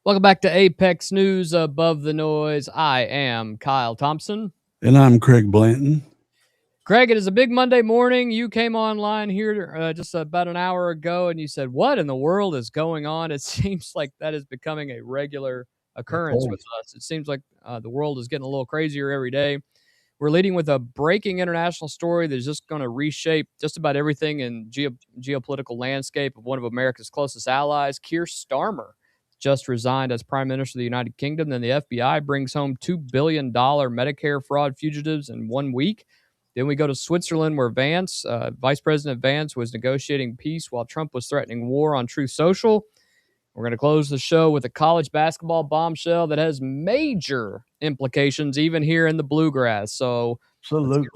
Welcome back to Apex News Above the Noise. I am Kyle Thompson. And I'm Craig Blanton. Craig, it is a big Monday morning. You came online here just about an hour ago and you said, "What in the world is going on?" It seems like that is becoming a regular occurrence with us. It seems like the world is getting a little crazier every day. We're leading with a breaking international story that's just going to reshape just about everything in geopolitical landscape of one of America's closest allies. Keir Starmer just resigned as Prime Minister of the United Kingdom. Then the FBI brings home $2 billion Medicare fraud fugitives in 1 week. Then we go to Switzerland, where Vice President Vance, was negotiating peace while Trump was threatening war on Truth Social. We're going to close the show with a college basketball bombshell that has major implications, even here in the bluegrass. So absolutely,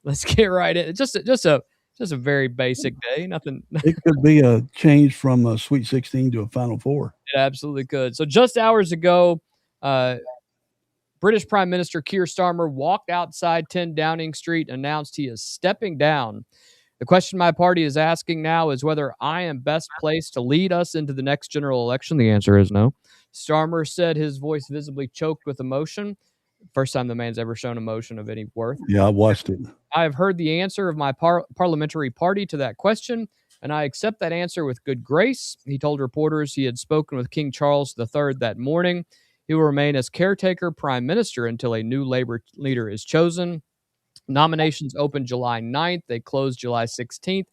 let's get right in. It's just a very basic day. Nothing. It could be a change from a Sweet 16 to a Final Four. It absolutely could. So just hours ago, British Prime Minister Keir Starmer walked outside 10 Downing Street and announced he is stepping down. The question my party is asking now is whether I am best placed to lead us into the next general election. The answer is no. Starmer said, his voice visibly choked with emotion. First time the man's ever shown emotion of any worth. Yeah, I watched it. I have heard the answer of my parliamentary party to that question, and I accept that answer with good grace. He told reporters he had spoken with King Charles III that morning. He will remain as caretaker prime minister until a new Labour leader is chosen. Nominations open July 9th. They close July 16th.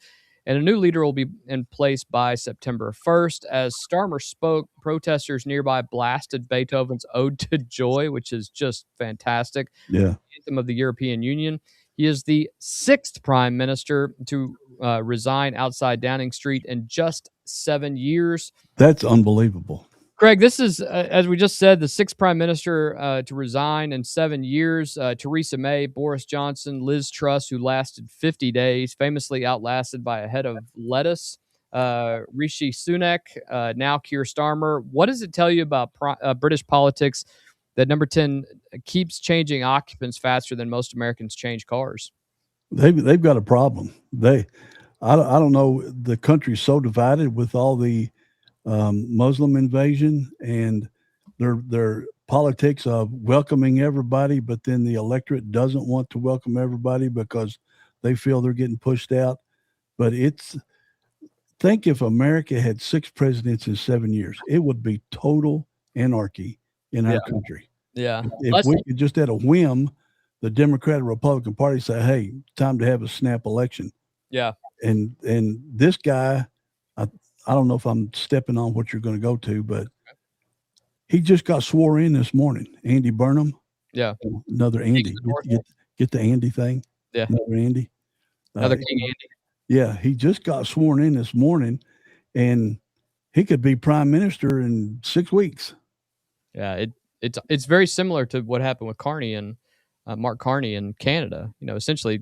And a new leader will be in place by September 1st. As Starmer spoke, protesters nearby blasted Beethoven's Ode to Joy, which is just fantastic. Yeah. Anthem of the European Union. He is the sixth prime minister to resign outside Downing Street in just 7 years. That's unbelievable. Craig, this is, as we just said, the sixth prime minister to resign in 7 years. Theresa May, Boris Johnson, Liz Truss, who lasted 50 days, famously outlasted by a head of lettuce. Rishi Sunak, now Keir Starmer. What does it tell you about British politics that, number 10, keeps changing occupants faster than most Americans change cars? They've got a problem. I don't know. The country's so divided with all the Muslim invasion and their politics of welcoming everybody, but then the electorate doesn't want to welcome everybody because they feel they're getting pushed out. But think if America had 6 presidents in 7 years, it would be total anarchy in our country. Yeah. If we could just at a whim, the Democrat and Republican Party say, hey, time to have a snap election. Yeah. And this guy, I don't know if I'm stepping on what you're going to go to, but he just got swore in this morning. Andy Burnham. Yeah. Another Andy. Get the Andy thing. Yeah. Another Andy. Another King Andy. Yeah. He just got sworn in this morning, and he could be prime minister in 6 weeks. Yeah. It's very similar to what happened with Carney and Mark Carney in Canada. Essentially,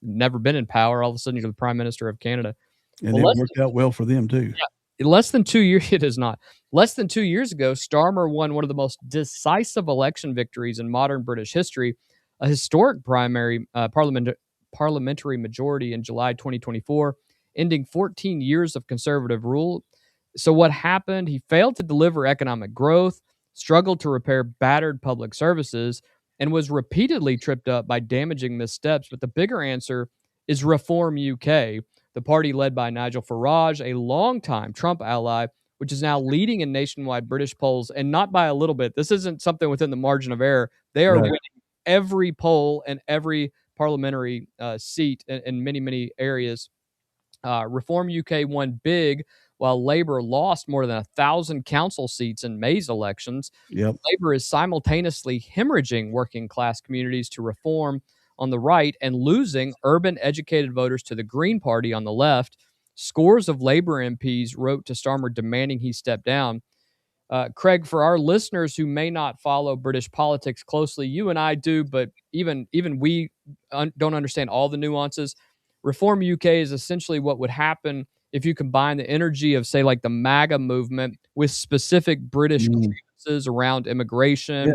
never been in power. All of a sudden, you're the prime minister of Canada. And it worked out well for them, too. Yeah. Less than 2 years, it is not. Less than 2 years ago, Starmer won one of the most decisive election victories in modern British history, a historic primary parliamentary majority in July 2024, ending 14 years of conservative rule. So what happened? He failed to deliver economic growth, struggled to repair battered public services, and was repeatedly tripped up by damaging missteps. But the bigger answer is Reform UK, the party led by Nigel Farage, a longtime Trump ally, which is now leading in nationwide British polls, and not by a little bit. This isn't something within the margin of error. They are winning every poll and every parliamentary seat in many, many areas. Reform UK won big, while Labour lost more than 1,000 council seats in May's elections. Yep. Labour is simultaneously hemorrhaging working-class communities to reform on the right and losing urban educated voters to the Green Party on the left. Scores of Labour MPs wrote to Starmer demanding he step down. Craig, for our listeners who may not follow British politics closely, you and I do, but even we don't understand all the nuances. Reform UK is essentially what would happen if you combine the energy of, say, like the MAGA movement with specific British grievances around immigration,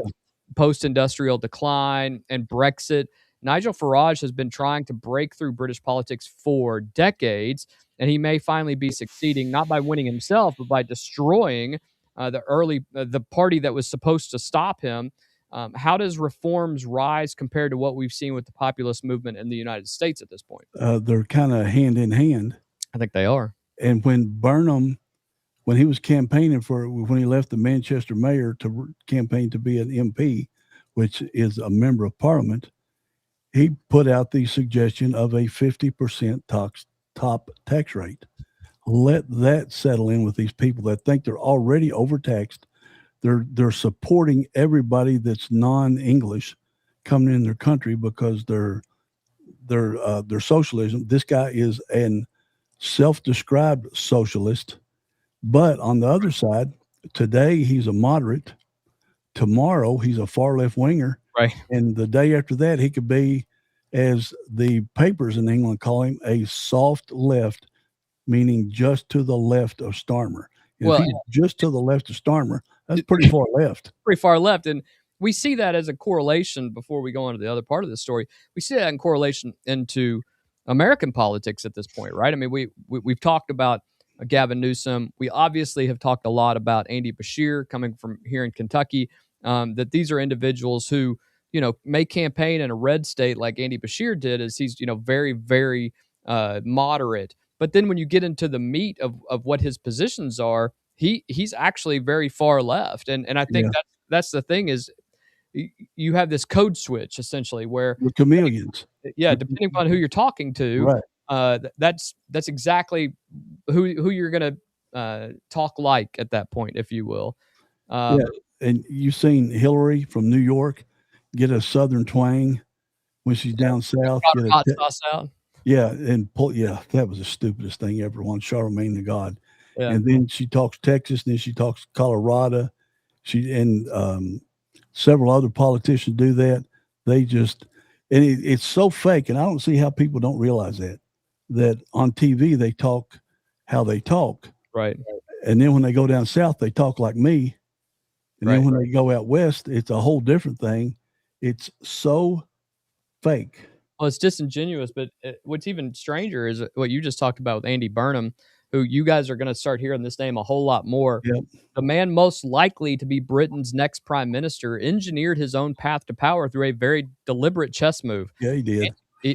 post-industrial decline, and Brexit. Nigel Farage has been trying to break through British politics for decades, and he may finally be succeeding, not by winning himself, but by destroying the party that was supposed to stop him. How does reforms rise compared to what we've seen with the populist movement in the United States at this point? They're kind of hand in hand. I think they are. And when Burnham, when he was campaigning when he left the Manchester mayor to campaign to be an MP, which is a member of parliament, he put out the suggestion of a 50% top tax rate. Let that settle in with these people that think they're already overtaxed. They're supporting everybody that's non-English coming in their country because they're socialism. This guy is an self-described socialist, but on the other side, today he's a moderate. Tomorrow he's a far left winger, right? And the day after that, he could be, as the papers in England call him, a soft left, meaning just to the left of Starmer. And if he's just to the left of Starmer, that's pretty far left. Pretty far left. And we see that as a correlation, before we go on to the other part of the story, we see that in correlation into American politics at this point, right? I mean, we've talked about Gavin Newsom. We obviously have talked a lot about Andy Bashir coming from here in Kentucky, that these are individuals who, may campaign in a red state like Andy Bashir did, as he's, very, very moderate. But then when you get into the meat of what his positions are, he's actually very far left. And I think that's the thing, is you have this code switch essentially where we're chameleons. Depending on who you're talking to, right. That's exactly who you're going to talk like at that point, if you will. And you've seen Hillary from New York get a Southern twang when she's down south. Get hot sauce out. Yeah, and that was the stupidest thing ever. One Charlemagne the God, and then she talks Texas, and then she talks Colorado. Several other politicians do that. They just, and it's so fake, and I don't see how people don't realize that on TV they talk how they talk, right? And then when they go down south, they talk like me, and then when they go out west, it's a whole different thing. It's so fake. Well, it's disingenuous, but what's even stranger is what you just talked about with Andy Burnham, who you guys are going to start hearing this name a whole lot more. Yep. The man most likely to be Britain's next prime minister engineered his own path to power through a very deliberate chess move. Yeah, he did.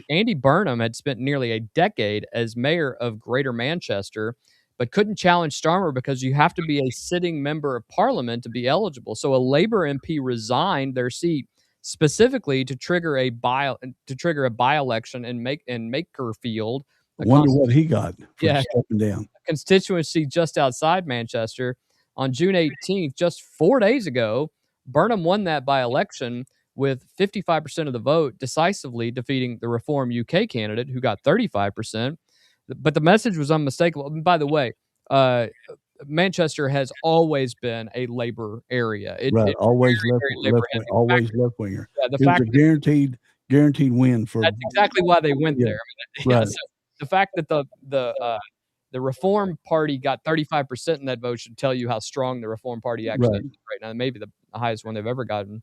Andy Burnham had spent nearly a decade as mayor of Greater Manchester, but couldn't challenge Starmer because you have to be a sitting member of parliament to be eligible. So a Labour MP resigned their seat specifically to trigger a by-election in Makerfield. I wonder what he got for stepping down. A constituency just outside Manchester. On June 18th, just 4 days ago, Burnham won that by-election with 55% of the vote, decisively defeating the Reform UK candidate, who got 35%. But the message was unmistakable. And by the way, Manchester has always been a Labour area. Always left winger. It was a guaranteed win for. That's exactly why they went there. I mean, so the fact that the Reform Party got 35% in that vote should tell you how strong the Reform Party actually is right now. Maybe the highest one they've ever gotten.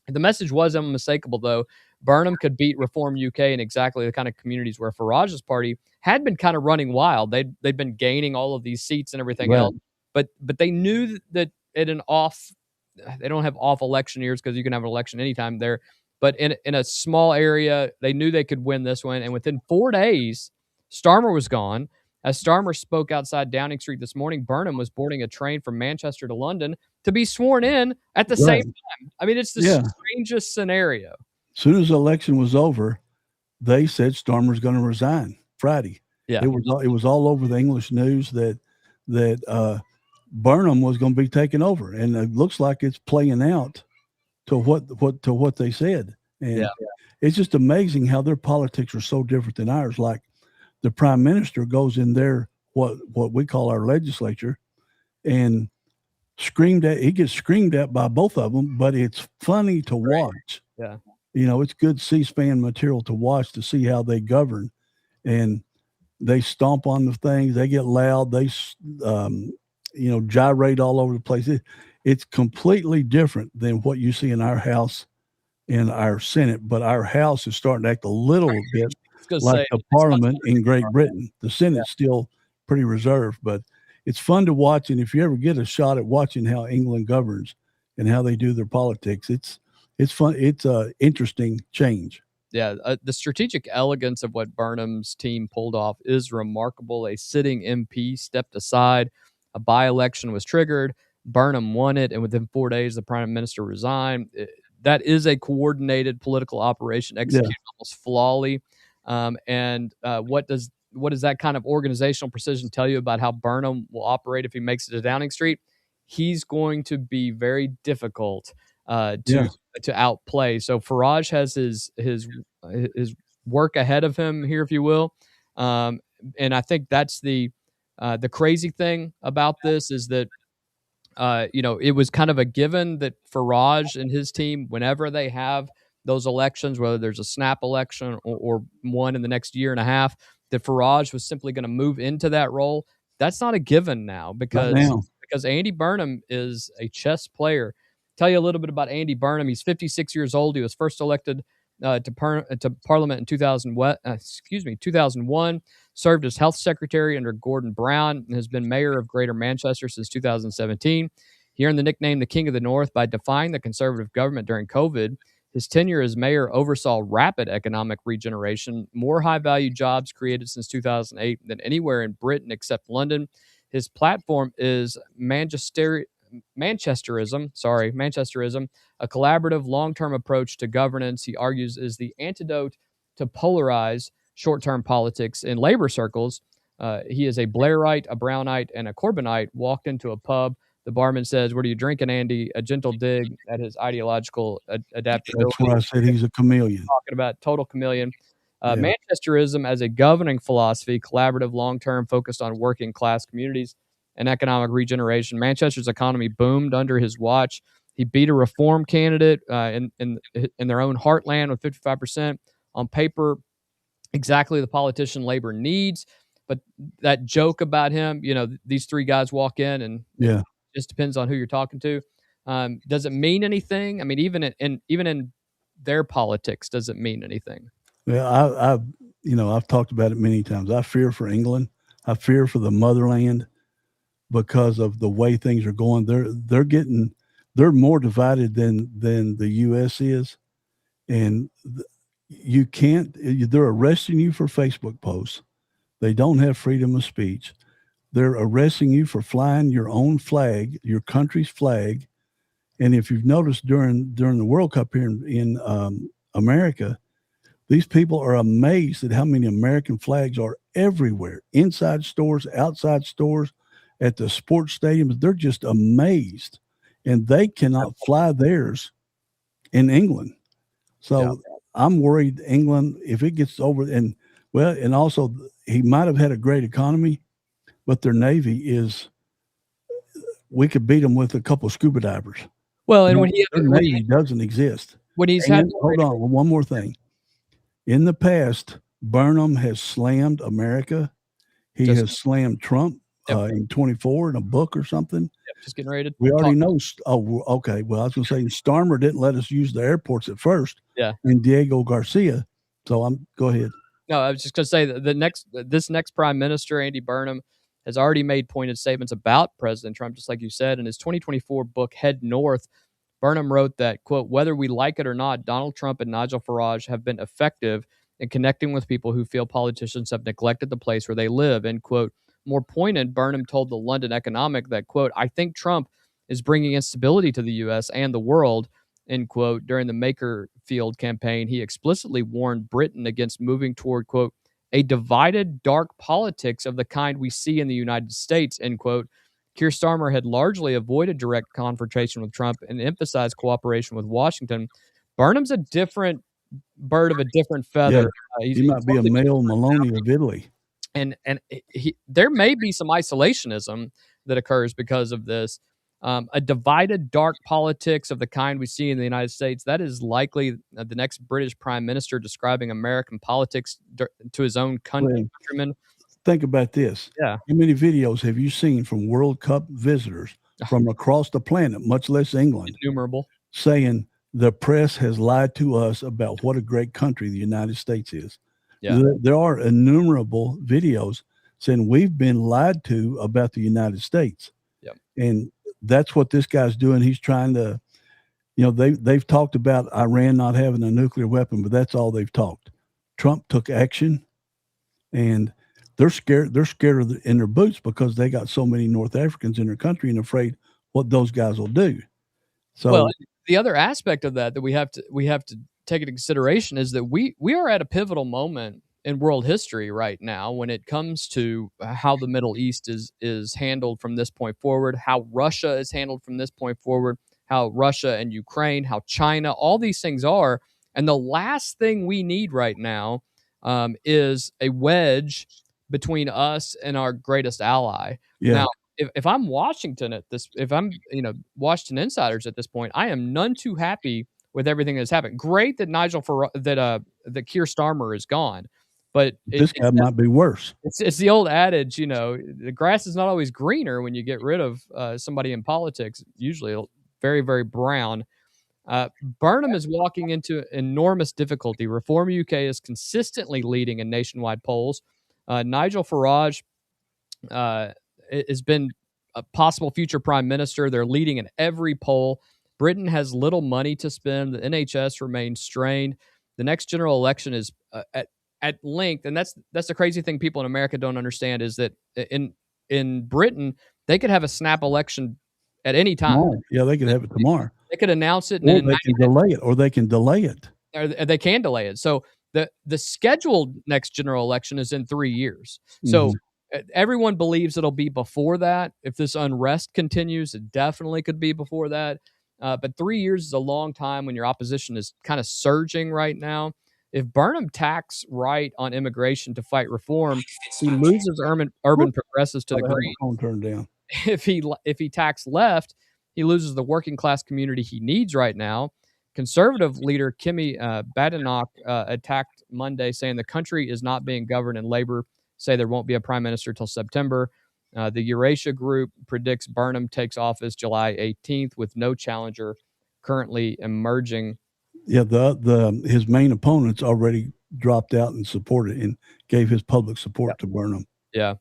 The message was unmistakable, though. Burnham could beat Reform UK in exactly the kind of communities where Farage's party had been kind of running wild. They'd been gaining all of these seats and everything else, but they knew that they don't have off election years, because you can have an election anytime there. But in a small area, they knew they could win this one. And within 4 days, Starmer was gone. As Starmer spoke outside Downing Street this morning, Burnham was boarding a train from Manchester to London to be sworn in at the same time. I mean, it's the strangest scenario. As soon as the election was over, they said Starmer's going to resign Friday. Yeah, it was all over the English news that Burnham was going to be taken over, and it looks like it's playing out to what they said. And it's just amazing how their politics are so different than ours. Like, the prime minister goes in there, what we call our legislature, and he gets screamed at by both of them, but it's funny to watch. Yeah. It's good C-SPAN material to watch, to see how they govern, and they stomp on the things. They get loud. They, gyrate all over the place. It's completely different than what you see in our House and our Senate, but our House is starting to act a little bit like the Parliament in Great Britain. The Senate's still pretty reserved, but it's fun to watch. And if you ever get a shot at watching how England governs and how they do their politics, it's fun. It's a interesting change. Yeah, the strategic elegance of what Burnham's team pulled off is remarkable. A sitting MP stepped aside, a by-election was triggered, Burnham won it, and within 4 days, the prime minister resigned. That is a coordinated political operation executed almost flawlessly. What does that kind of organizational precision tell you about how Burnham will operate if he makes it to Downing Street? He's going to be very difficult to outplay. So Farage has his work ahead of him here, if you will. And I think that's the crazy thing about this is that it was kind of a given that Farage and his team, whenever they have those elections, whether there's a snap election or one in the next year and a half, that Farage was simply going to move into that role. That's not a given now because Andy Burnham is a chess player. Tell you a little bit about Andy Burnham. He's 56 years old. He was first elected to Parliament in 2001, served as health secretary under Gordon Brown, and has been mayor of Greater Manchester since 2017. He earned the nickname the King of the North by defying the Conservative government during COVID. His tenure as mayor oversaw rapid economic regeneration, more high-value jobs created since 2008 than anywhere in Britain except London. His platform is Manchesterism, a collaborative long-term approach to governance. He argues is the antidote to polarized short-term politics in labor circles. He is a Blairite, a Brownite, and a Corbynite. Walked into a pub. The barman says, "What are you drinking, Andy?" A gentle dig at his ideological adaptability. That's where I said he's a chameleon. Talking about total chameleon. Manchesterism as a governing philosophy, collaborative, long-term, focused on working-class communities and economic regeneration. Manchester's economy boomed under his watch. He beat a reform candidate in their own heartland with 55%. On paper, exactly the politician labor needs. But that joke about him, these three guys walk in and it just depends on who you're talking to. Does it mean anything? I mean, even in their politics, does it mean anything? Well, I've talked about it many times. I fear for England. I fear for the motherland because of the way things are going. They're more divided than the U.S. is, and they're arresting you for Facebook posts. They don't have freedom of speech. They're arresting you for flying your own flag, your country's flag. And if you've noticed during the World Cup here in America, these people are amazed at how many American flags are everywhere, inside stores, outside stores, at the sports stadiums. They're just amazed, and they cannot fly theirs in England. So I'm worried England, if it gets over, and also he might have had a great economy, but their Navy we could beat them with a couple of scuba divers. Well, and their Navy doesn't exist. Hold on, one more thing. In the past, Burnham has slammed America. He has slammed Trump in 24 in a book or something. Just getting ready to We already know. Oh, okay. Well, I was going to say Starmer didn't let us use the airports at first. And Diego Garcia. So go ahead. No, I was just going to say this next prime minister, Andy Burnham, has already made pointed statements about President Trump, just like you said. In his 2024 book, Head North, Burnham wrote that, quote, "Whether we like it or not, Donald Trump and Nigel Farage have been effective in connecting with people who feel politicians have neglected the place where they live," end quote. More pointed, Burnham told the London Economic that, quote, "I think Trump is bringing instability to the U.S. and the world," end quote. During the Makerfield campaign, he explicitly warned Britain against moving toward, quote, "a divided dark politics of the kind we see in the United States," end quote. Keir Starmer had largely avoided direct confrontation with Trump and emphasized cooperation with Washington. Burnham's a different bird of a different feather. Yeah, he might be a male Maloney of Italy. And there may be some isolationism that occurs because of this. A divided dark politics of the kind we see in the United States, that is likely the next British prime minister describing American politics to his own countrymen. Think about this. Yeah. How many videos have you seen from World Cup visitors from across the planet, much less England, innumerable, saying the press has lied to us about what a great country the United States is? Yeah. There are innumerable videos saying we've been lied to about the United States. Yep. And that's what this guy's doing. He's trying to, they've talked about Iran not having a nuclear weapon, but that's all they've talked. Trump took action, and they're scared. They're scared in their boots because they got so many North Africans in their country and afraid what those guys will do. So, well, the other aspect of that we have to take into consideration is that we are at a pivotal moment in world history right now when it comes to how the Middle East is handled from this point forward, how Russia is handled from this point forward, how Russia and Ukraine, how China, all these things are. And the last thing we need right now is a wedge between us and our greatest ally. yeah. Now, if I'm Washington if I'm Washington insiders at this point, I am none too happy with everything that's happened. Great that that Keir Starmer is gone, but this guy might be worse. It's the old adage, the grass is not always greener when you get rid of somebody in politics. Usually, very, very brown. Burnham is walking into enormous difficulty. Reform UK is consistently leading in nationwide polls. Nigel Farage has been a possible future prime minister. They're leading in every poll. Britain has little money to spend. The NHS remains strained. The next general election is at length, and that's the crazy thing people in America don't understand is that in Britain they could have a snap election at any time. Tomorrow. Yeah, they could have it tomorrow. They could announce it, and then they can delay it, or they can delay it. Or they can delay it. So the scheduled next general election is in 3 years. So everyone believes it'll be before that. If this unrest continues, it definitely could be before that. But 3 years is a long time when your opposition is kind of surging right now. If Burnham tacks right on immigration to fight reform, he loses urban progressives to the Greens. Phone turned down. If he tacks left, he loses the working class community he needs right now. Conservative leader Kimi Badenoch attacked Monday, saying the country is not being governed, and Labour say there won't be a prime minister till September. The Eurasia Group predicts Burnham takes office July 18th with no challenger currently emerging. Yeah, his main opponents already dropped out and supported and gave his public support to Burnham. Yeah.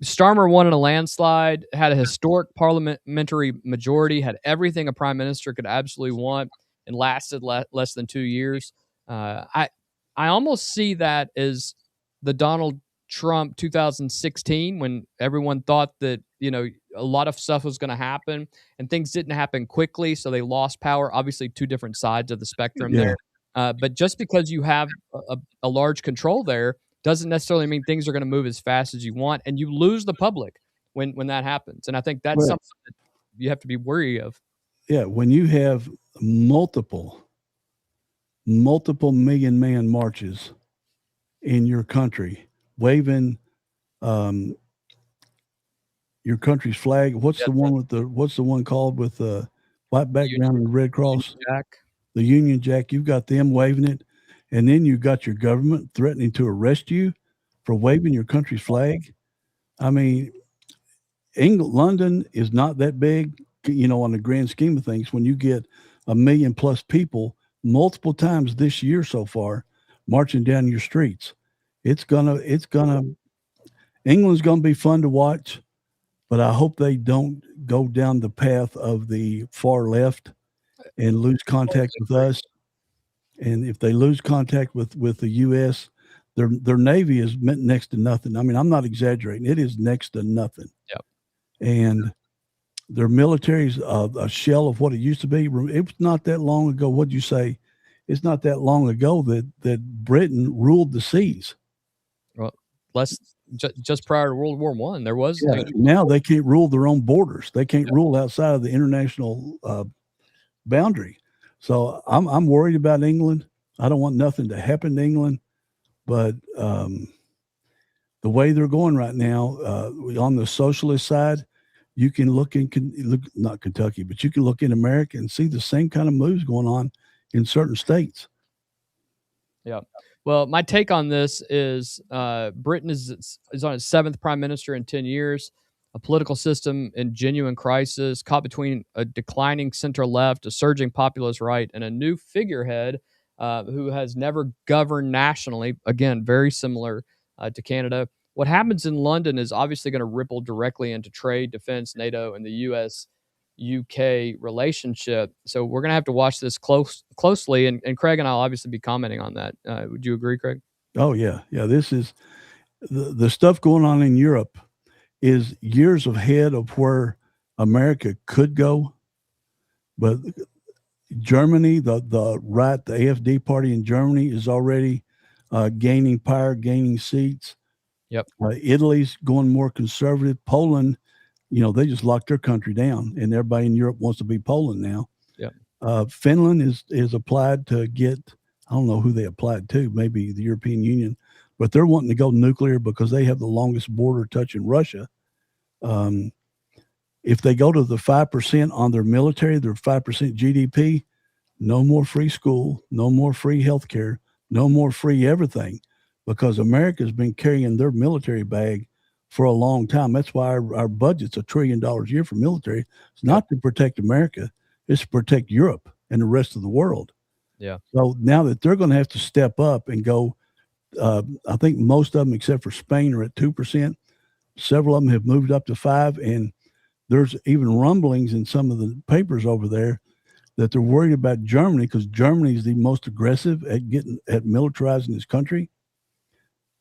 Starmer won in a landslide, had a historic parliamentary majority, had everything a prime minister could absolutely want, and lasted less than 2 years. I almost see that as the Donald Trump 2016, when everyone thought that a lot of stuff was going to happen and things didn't happen quickly, so they lost power. Obviously, two different sides of the spectrum there. But just because you have a large control there doesn't necessarily mean things are going to move as fast as you want, and you lose the public when that happens. And I think that's something that you have to be wary of. Yeah, when you have multiple million-man marches in your country, waving your country's flag. What's the one called with the white background and the red cross? The Union Jack. You've got them waving it. And then you got your government threatening to arrest you for waving your country's flag. I mean, London is not that big, on the grand scheme of things. When you get 1 million plus people multiple times this year so far marching down your streets, England's gonna be fun to watch, but I hope they don't go down the path of the far left and lose contact with us. And if they lose contact with the U.S., their Navy is next to nothing. I mean, I'm not exaggerating. It is next to nothing. Yep. And their military's a shell of what it used to be. It was not that long ago. What'd you say? It's not that long ago that Britain ruled the seas. Well, just prior to World War I, there was. Yeah, now they can't rule their own borders. They can't rule outside of the international boundary. So I'm worried about England. I don't want nothing to happen to England, but the way they're going right now on the socialist side, you can look not Kentucky, but you can look in America and see the same kind of moves going on in certain states. Yeah. Well, my take on this is Britain is on its 7th prime minister in 10 years. A political system in genuine crisis, caught between a declining center-left, a surging populist right, and a new figurehead who has never governed nationally. Again, very similar to Canada. What happens in London is obviously going to ripple directly into trade, defense, NATO, and the U.S. UK relationship. So we're going to have to watch this closely. And Craig and I'll obviously be commenting on that. Would you agree, Craig? Oh, yeah. Yeah. This is the stuff going on in Europe is years ahead of where America could go. But Germany, the right, the AfD party in Germany is already gaining power, gaining seats. Yep. Italy's going more conservative. Poland, they just locked their country down, and everybody in Europe wants to be Poland now. Yeah. Finland is applied to get, I don't know who they applied to, maybe the European Union, but they're wanting to go nuclear because they have the longest border touching Russia. If they go to the 5% on their military, their 5% GDP, no more free school, no more free healthcare, no more free everything, because America's been carrying their military bag for a long time. That's why our budget's $1 trillion a year for military. It's not to protect America. It's to protect Europe and the rest of the world. Yeah. So now that they're going to have to step up and go, I think most of them, except for Spain, are at 2%. Several of them have moved up to 5%. And there's even rumblings in some of the papers over there that they're worried about Germany, because Germany is the most aggressive at militarizing this country.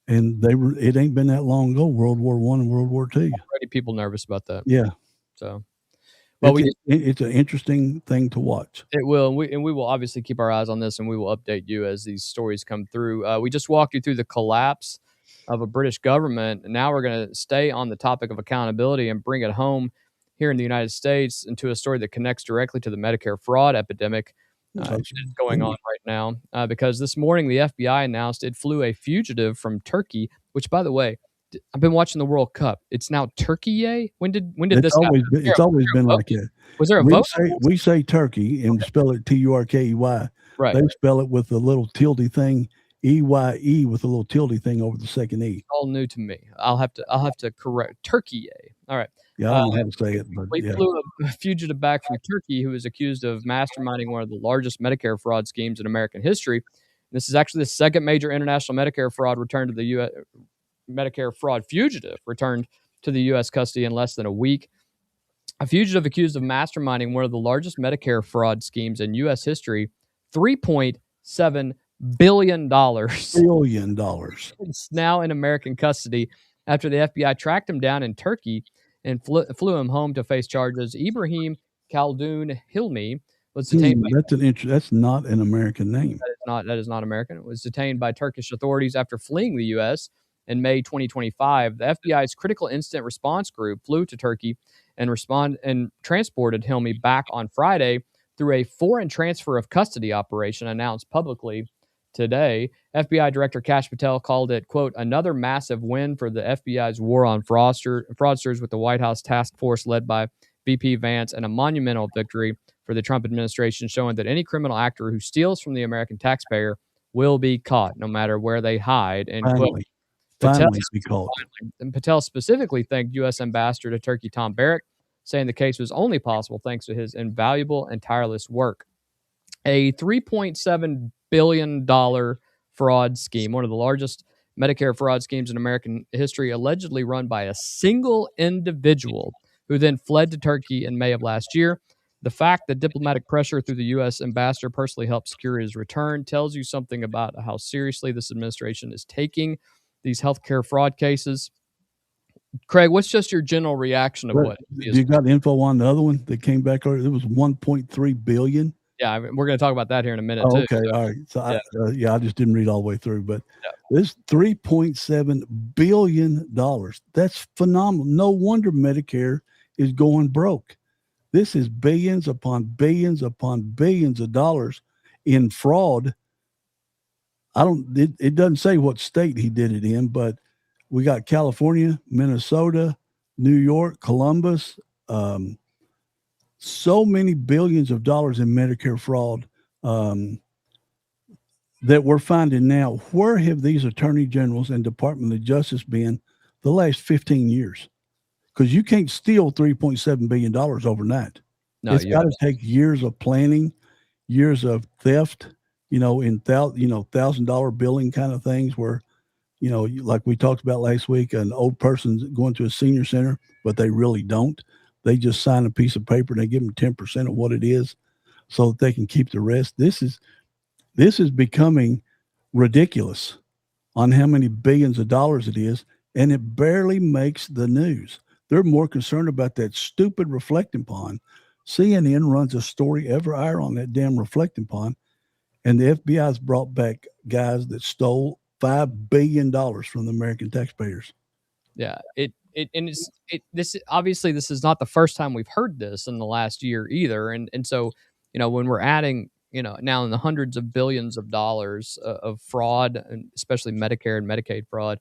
And it ain't been that long ago, World War I and World War II. Already people nervous about that. Yeah. So, well, it's an interesting thing to watch. It will, and we will obviously keep our eyes on this, and we will update you as these stories come through. We just walked you through the collapse of a British government, and now we're going to stay on the topic of accountability and bring it home here in the United States into a story that connects directly to the Medicare fraud epidemic that's going on right now. Because this morning the FBI announced it flew a fugitive from Turkey, which, by the way, I've been watching the World Cup. It's now Turkey. When did this happen? It's always been like that. Was there a vote? We say Turkey and spell it Turkey. Right. They spell it with a little tilde thing, EYE, with a little tilde thing over the second E. All new to me. I'll have to correct Turkey. All right. Yeah, I don't know how to say it, but we flew a fugitive back from Turkey who was accused of masterminding one of the largest Medicare fraud schemes in American history. This is actually the second major international Medicare fraud returned to the U.S. Medicare fraud fugitive returned to the U.S. custody in less than a week. A fugitive accused of masterminding one of the largest Medicare fraud schemes in U.S. history, $3.7 billion. It's now in American custody after the FBI tracked him down in Turkey and flew him home to face charges. Ibrahim Khaldoon Hilmi was detained. That's not an American name. That is not American. It was detained by Turkish authorities after fleeing the U.S. in May 2025. The FBI's Critical Incident Response Group flew to Turkey and transported Hilmi back on Friday through a foreign transfer of custody operation announced publicly today. FBI Director Kash Patel called it, quote, another massive win for the FBI's war on fraudsters with the White House task force led by VP Vance, and a monumental victory for the Trump administration, showing that any criminal actor who steals from the American taxpayer will be caught, no matter where they hide. And Patel specifically thanked U.S. Ambassador to Turkey Tom Barrack, saying the case was only possible thanks to his invaluable and tireless work. A $3.7 billion fraud scheme, one of the largest Medicare fraud schemes in American history, allegedly run by a single individual who then fled to Turkey in May of last year. The fact that diplomatic pressure through the U.S. ambassador personally helped secure his return tells you something about how seriously this administration is taking these healthcare fraud cases. Craig, what's just your general reaction of what? You got info on the other one that came back earlier? It was $1.3 billion. Yeah, we're going to talk about that here in a minute, too. Okay, all right. So, I just didn't read all the way through, but this $3.7 billion, that's phenomenal. No wonder Medicare is going broke. This is billions upon billions upon billions of dollars in fraud. It doesn't say what state he did it in, but we got California, Minnesota, New York, Columbus, so many billions of dollars in Medicare fraud that we're finding now. Where have these attorney generals and Department of Justice been the last 15 years? Because you can't steal $3.7 billion overnight. No, it's got to take years of planning, years of theft, in $1,000 billing kind of things where like we talked about last week, an old person's going to a senior center, but they really don't. They just sign a piece of paper and they give them 10% of what it is so that they can keep the rest. This is becoming ridiculous on how many billions of dollars it is, and it barely makes the news. They're more concerned about that stupid reflecting pond. CNN runs a story every hour on that damn reflecting pond, and the FBI's brought back guys that stole $5 billion from the American taxpayers. Yeah, this obviously this is not the first time we've heard this in the last year either, and so when we're adding now in the hundreds of billions of dollars of fraud, and especially Medicare and Medicaid fraud,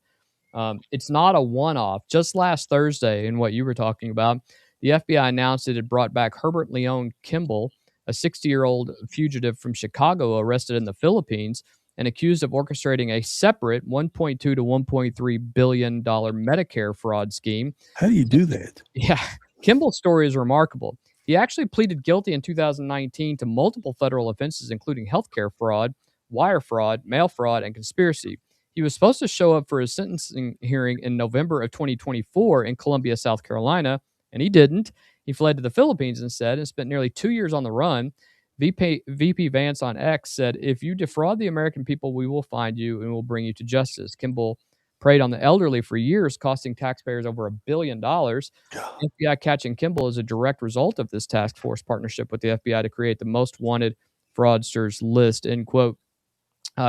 it's not a one-off. Just last Thursday, in what you were talking about, the FBI announced it had brought back Herbert Leon Kimball, a 60-year-old fugitive from Chicago arrested in the Philippines and accused of orchestrating a separate $1.2 to $1.3 billion Medicare fraud scheme. How do you do that? Yeah, Kimball's story is remarkable. He actually pleaded guilty in 2019 to multiple federal offenses, including healthcare fraud, wire fraud, mail fraud, and conspiracy. He was supposed to show up for his sentencing hearing in November of 2024 in Columbia, South Carolina, and he didn't. He fled to the Philippines instead and spent nearly 2 years on the run. VP Vance on X said, "If you defraud the American people, we will find you and we'll bring you to justice." Kimball preyed on the elderly for years, costing taxpayers over $1 billion. FBI catching Kimball is a direct result of this task force partnership with the FBI to create the most wanted fraudsters list, end quote.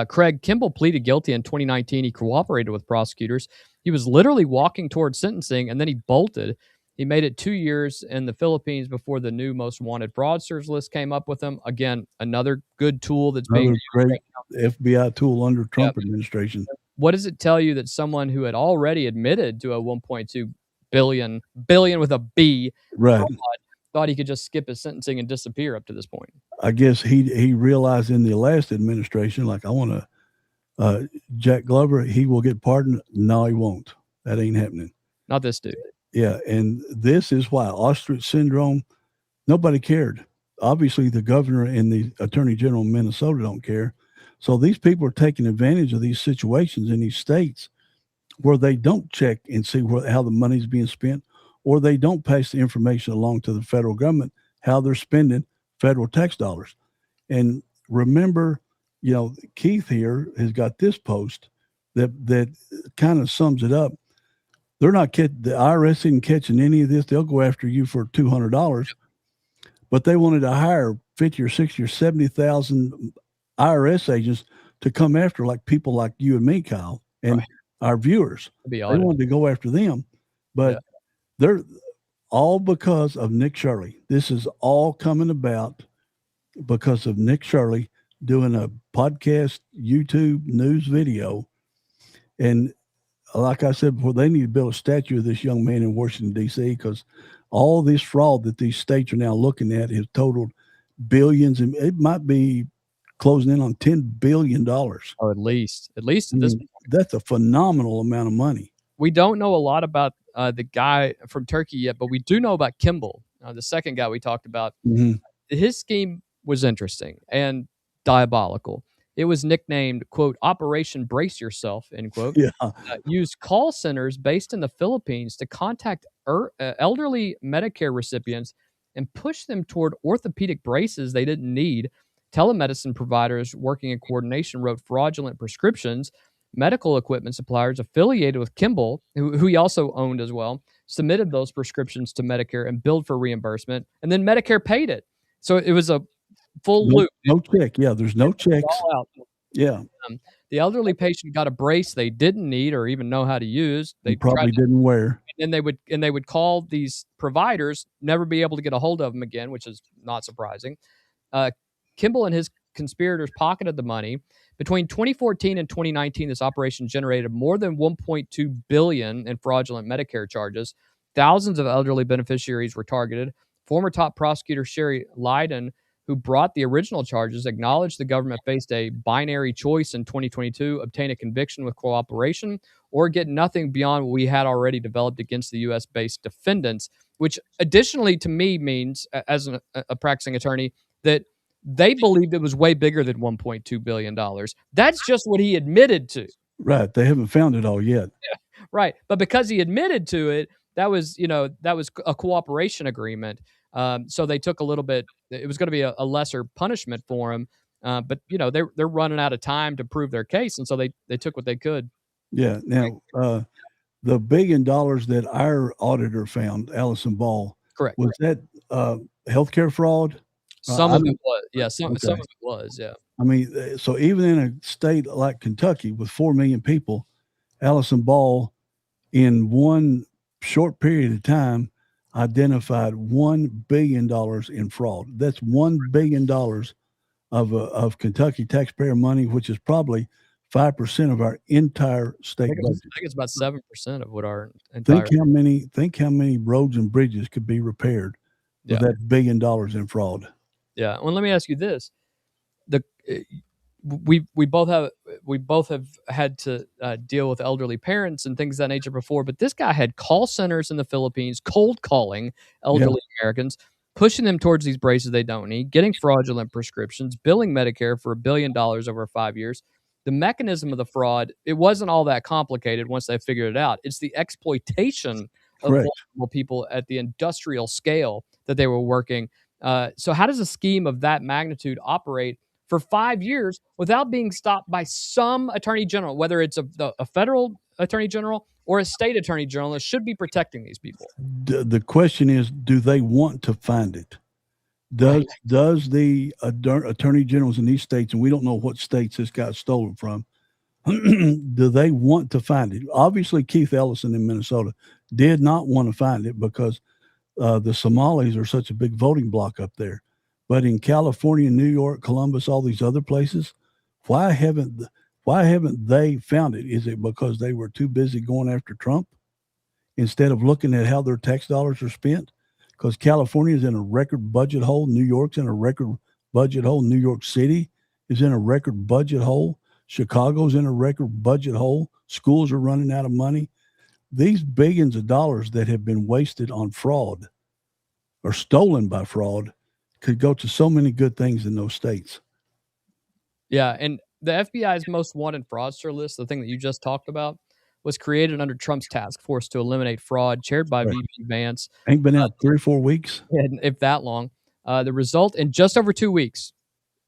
Craig Kimball pleaded guilty in 2019. He cooperated with prosecutors. He was literally walking towards sentencing, and then he bolted. He made it 2 years in the Philippines before the new most wanted fraudsters list came up with him. Again, another good tool that's being great FBI tool under Trump administration. What does it tell you that someone who had already admitted to a 1.2 billion with a B, right, thought he could just skip his sentencing and disappear up to this point? I guess he realized in the last administration, like, I want to Jack Glover, he will get pardoned. No, he won't. That ain't happening. Not this dude. Yeah, and this is why ostrich syndrome. Nobody cared. Obviously, the governor and the attorney general of Minnesota don't care. So these people are taking advantage of these situations in these states where they don't check and see how the money's being spent, or they don't pass the information along to the federal government how they're spending federal tax dollars. And remember, Keith here has got this post that kind of sums it up. They're not the IRS isn't catching any of this. They'll go after you for $200, but they wanted to hire 50 or 60 or 70,000 IRS agents to come after people like you and me, Kyle, and our viewers. They wanted to go after them, but they're all because of Nick Shirley. This is all coming about because of Nick Shirley doing a podcast, YouTube news video. And like I said before, they need to build a statue of this young man in Washington, D.C., because all this fraud that these states are now looking at has totaled billions, and it might be closing in on $10 billion. Oh, at least at this point. That's a phenomenal amount of money. We don't know a lot about the guy from Turkey yet, but we do know about Kimball, the second guy we talked about. Mm-hmm. His scheme was interesting and diabolical. It was nicknamed, quote, Operation Brace Yourself, end quote. Yeah. Used call centers based in the Philippines to contact elderly Medicare recipients and push them toward orthopedic braces they didn't need. Telemedicine providers working in coordination wrote fraudulent prescriptions. Medical equipment suppliers affiliated with Kimball, who he also owned as well, submitted those prescriptions to Medicare and billed for reimbursement, and then Medicare paid it. So it was a full loop. No check. Yeah, there's no checks. Yeah. The elderly patient got a brace they didn't need or even know how to use. They probably didn't wear. And they would call these providers, never be able to get a hold of them again, which is not surprising. Kimball and his conspirators pocketed the money. Between 2014 and 2019, this operation generated more than $1.2 billion in fraudulent Medicare charges. Thousands of elderly beneficiaries were targeted. Former top prosecutor Sherry Lydon, who brought the original charges, acknowledged the government faced a binary choice in 2022, obtain a conviction with cooperation or get nothing beyond what we had already developed against the U.S.-based defendants, which additionally to me means, as a practicing attorney, that they believed it was way bigger than $1.2 billion. That's just what he admitted to. Right. They haven't found it all yet. Right. But because he admitted to it, that was, that was a cooperation agreement. So they took a little bit. It was going to be a lesser punishment for him. But they're running out of time to prove their case, and so they took what they could. Yeah. Now, the $1 billion that our auditor found, Allison Ball, Correct. was that healthcare fraud? Some I of it don't. was, yeah. Some Okay. of it was, yeah. I mean, so even in a state like Kentucky with 4 million people, Allison Ball, in one short period of time, identified $1 billion in fraud. That's $1 billion of Kentucky taxpayer money, which is probably 5% of our entire state budget. I think it's about 7% of what our Think entire. how many roads and bridges could be repaired with that $1 billion in fraud. Yeah. Well, let me ask you this: the we both have had to deal with elderly parents and things of that nature before, but this guy had call centers in the Philippines, cold calling elderly Americans, pushing them towards these braces they don't need, getting fraudulent prescriptions, billing Medicare for $1 billion over 5 years. The mechanism of the fraud, it wasn't all that complicated once they figured it out. It's the exploitation of Correct. vulnerable people at the industrial scale that they were working. So how does a scheme of that magnitude operate for 5 years without being stopped by some attorney general, whether it's a federal attorney general or a state attorney general that should be protecting these people? The question is, do they want to find it? Does the attorney generals in these states, and we don't know what states this got stolen from, do they want to find it? Obviously, Keith Ellison in Minnesota did not want to find it because the Somalis are such a big voting bloc up there. But in California, New York, Columbus, all these other places, why haven't they found it? Is it because they were too busy going after Trump instead of looking at how their tax dollars are spent? Because California is in a record budget hole, New York's in a record budget hole, New York City is in a record budget hole, Chicago's in a record budget hole, schools are running out of money. These billions of dollars that have been wasted on fraud or stolen by fraud could go to so many good things in those states. Yeah, and the FBI's most wanted fraudster list, the thing that you just talked about, was created under Trump's task force to eliminate fraud, chaired by VP Vance. Ain't been out 3 or 4 weeks, if that long. The result, in just over 2 weeks,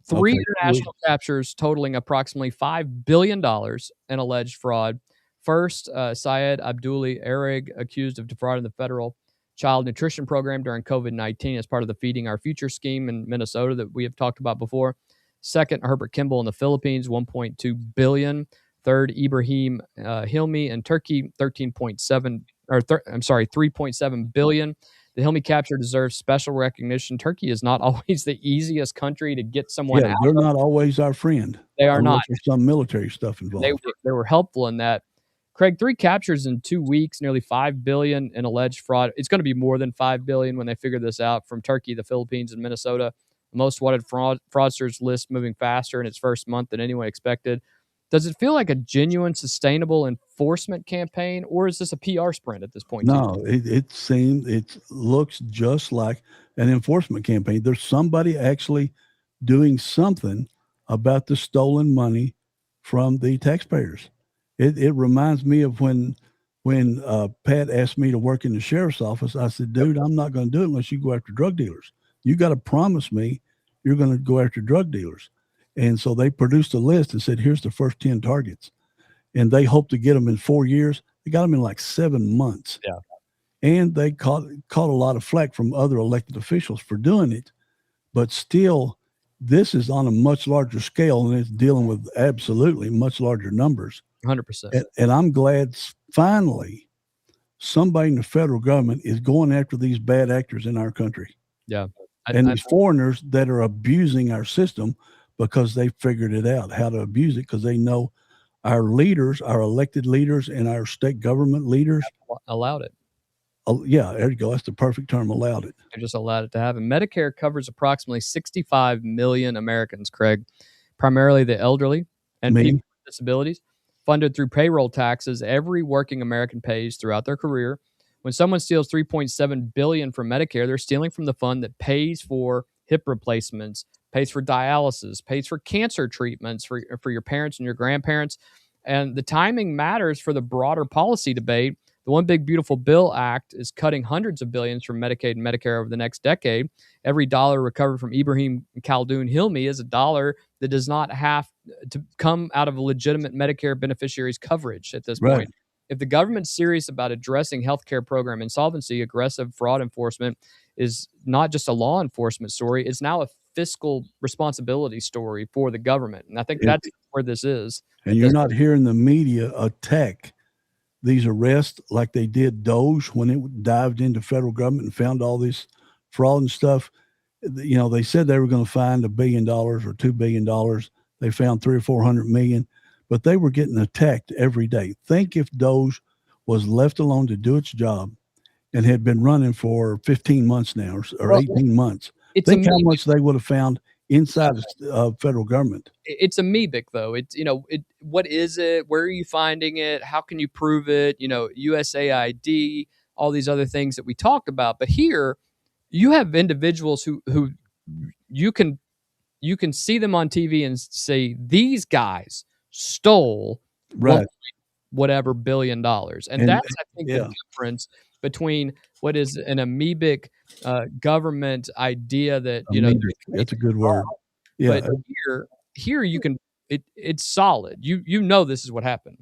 three international captures totaling approximately $5 billion in alleged fraud. First, Syed Abduli Erig, accused of defrauding the federal child nutrition program during COVID-19 as part of the Feeding Our Future scheme in Minnesota that we have talked about before. Second, Herbert Kimball in the Philippines, $1.2 billion. Third, Ibrahim Hilmi in Turkey, $3.7 billion. The Hilmi capture deserves special recognition. Turkey is not always the easiest country to get someone out. They're not always our friend. They are not. There's some military stuff involved. They were helpful in that. Craig, 3 captures in 2 weeks, nearly $5 billion in alleged fraud. It's going to be more than $5 billion when they figure this out, from Turkey, the Philippines, and Minnesota. The most wanted fraudsters list moving faster in its first month than anyone expected. Does it feel like a genuine, sustainable enforcement campaign, or is this a PR sprint at this point? No, it looks just like an enforcement campaign. There's somebody actually doing something about the stolen money from the taxpayers. It reminds me of when Pat asked me to work in the sheriff's office. I said, dude, I'm not going to do it unless you go after drug dealers. You got to promise me you're going to go after drug dealers. And so they produced a list and said, here's the first 10 targets. And they hope to get them in 4 years. They got them in like 7 months. Yeah. And they caught a lot of flack from other elected officials for doing it. But still, this is on a much larger scale, and it's dealing with absolutely much larger numbers. 100%. And I'm glad finally somebody in the federal government is going after these bad actors in our country. Yeah. And these foreigners that are abusing our system because they figured it out, how to abuse it, because they know our leaders, our elected leaders, and our state government leaders allowed it. Yeah, there you go. That's the perfect term, allowed it. They just allowed it to happen. Medicare covers approximately 65 million Americans, Craig, primarily the elderly and people with disabilities. Funded through payroll taxes every working American pays throughout their career. When someone steals $3.7 billion from Medicare, they're stealing from the fund that pays for hip replacements, pays for dialysis, pays for cancer treatments for your parents and your grandparents. And the timing matters for the broader policy debate. The One Big Beautiful Bill Act is cutting hundreds of billions from Medicaid and Medicare over the next decade. Every dollar recovered from Ibrahim Khaldoon Hilmi is a dollar that does not have to come out of a legitimate Medicare beneficiaries' coverage at this point. If the government's serious about addressing healthcare program insolvency, aggressive fraud enforcement is not just a law enforcement story, it's now a fiscal responsibility story for the government. And I think that's where this is. And you're not hearing the media attack these arrests like they did Doge when it dived into federal government and found all this fraud and stuff. You know, they said they were going to find $1 billion or $2 billion. They found 300 or 400 million, but they were getting attacked every day. Think if Doge was left alone to do its job and had been running for 15 months now or 18 months. Think how much they would have found inside of federal government. It's amoebic, though. It's, you know, what is it? Where are you finding it? How can you prove it? You know, USAID, all these other things that we talked about. But here, you have individuals who you can see them on TV and say, these guys stole whatever $1 billion. And that's, I think, the difference between what is an amoebic government idea that, you know, that's a good word. Yeah. But here you can, it's solid. You know, this is what happened.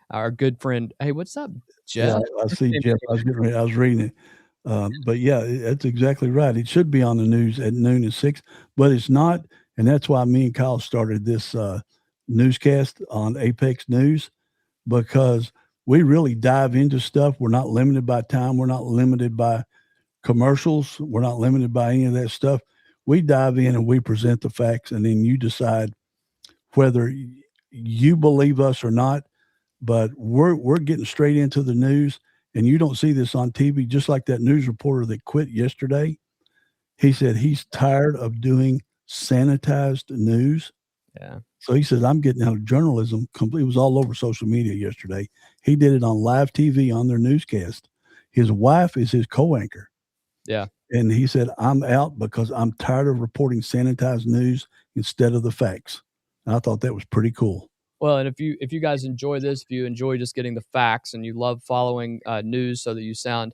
Our good friend, hey, what's up, Jeff? Yeah, I see Jeff. I was reading it. But yeah, that's exactly right. It should be on the news at noon and 6, but it's not. And that's why me and Kyle started this newscast on Apex News, because we really dive into stuff. We're not limited by time. We're not limited by commercials. We're not limited by any of that stuff. We dive in and we present the facts, and then you decide whether you believe us or not. But we're getting straight into the news, and you don't see this on TV. Just like that news reporter that quit yesterday, he said he's tired of doing sanitized news. Yeah. So he says, I'm getting out of journalism. It was all over social media yesterday. He did it on live TV on their newscast. His wife is his co-anchor. Yeah. And he said, I'm out because I'm tired of reporting sanitized news instead of the facts. And I thought that was pretty cool. Well, and if you guys enjoy this, if you enjoy just getting the facts and you love following news so that you sound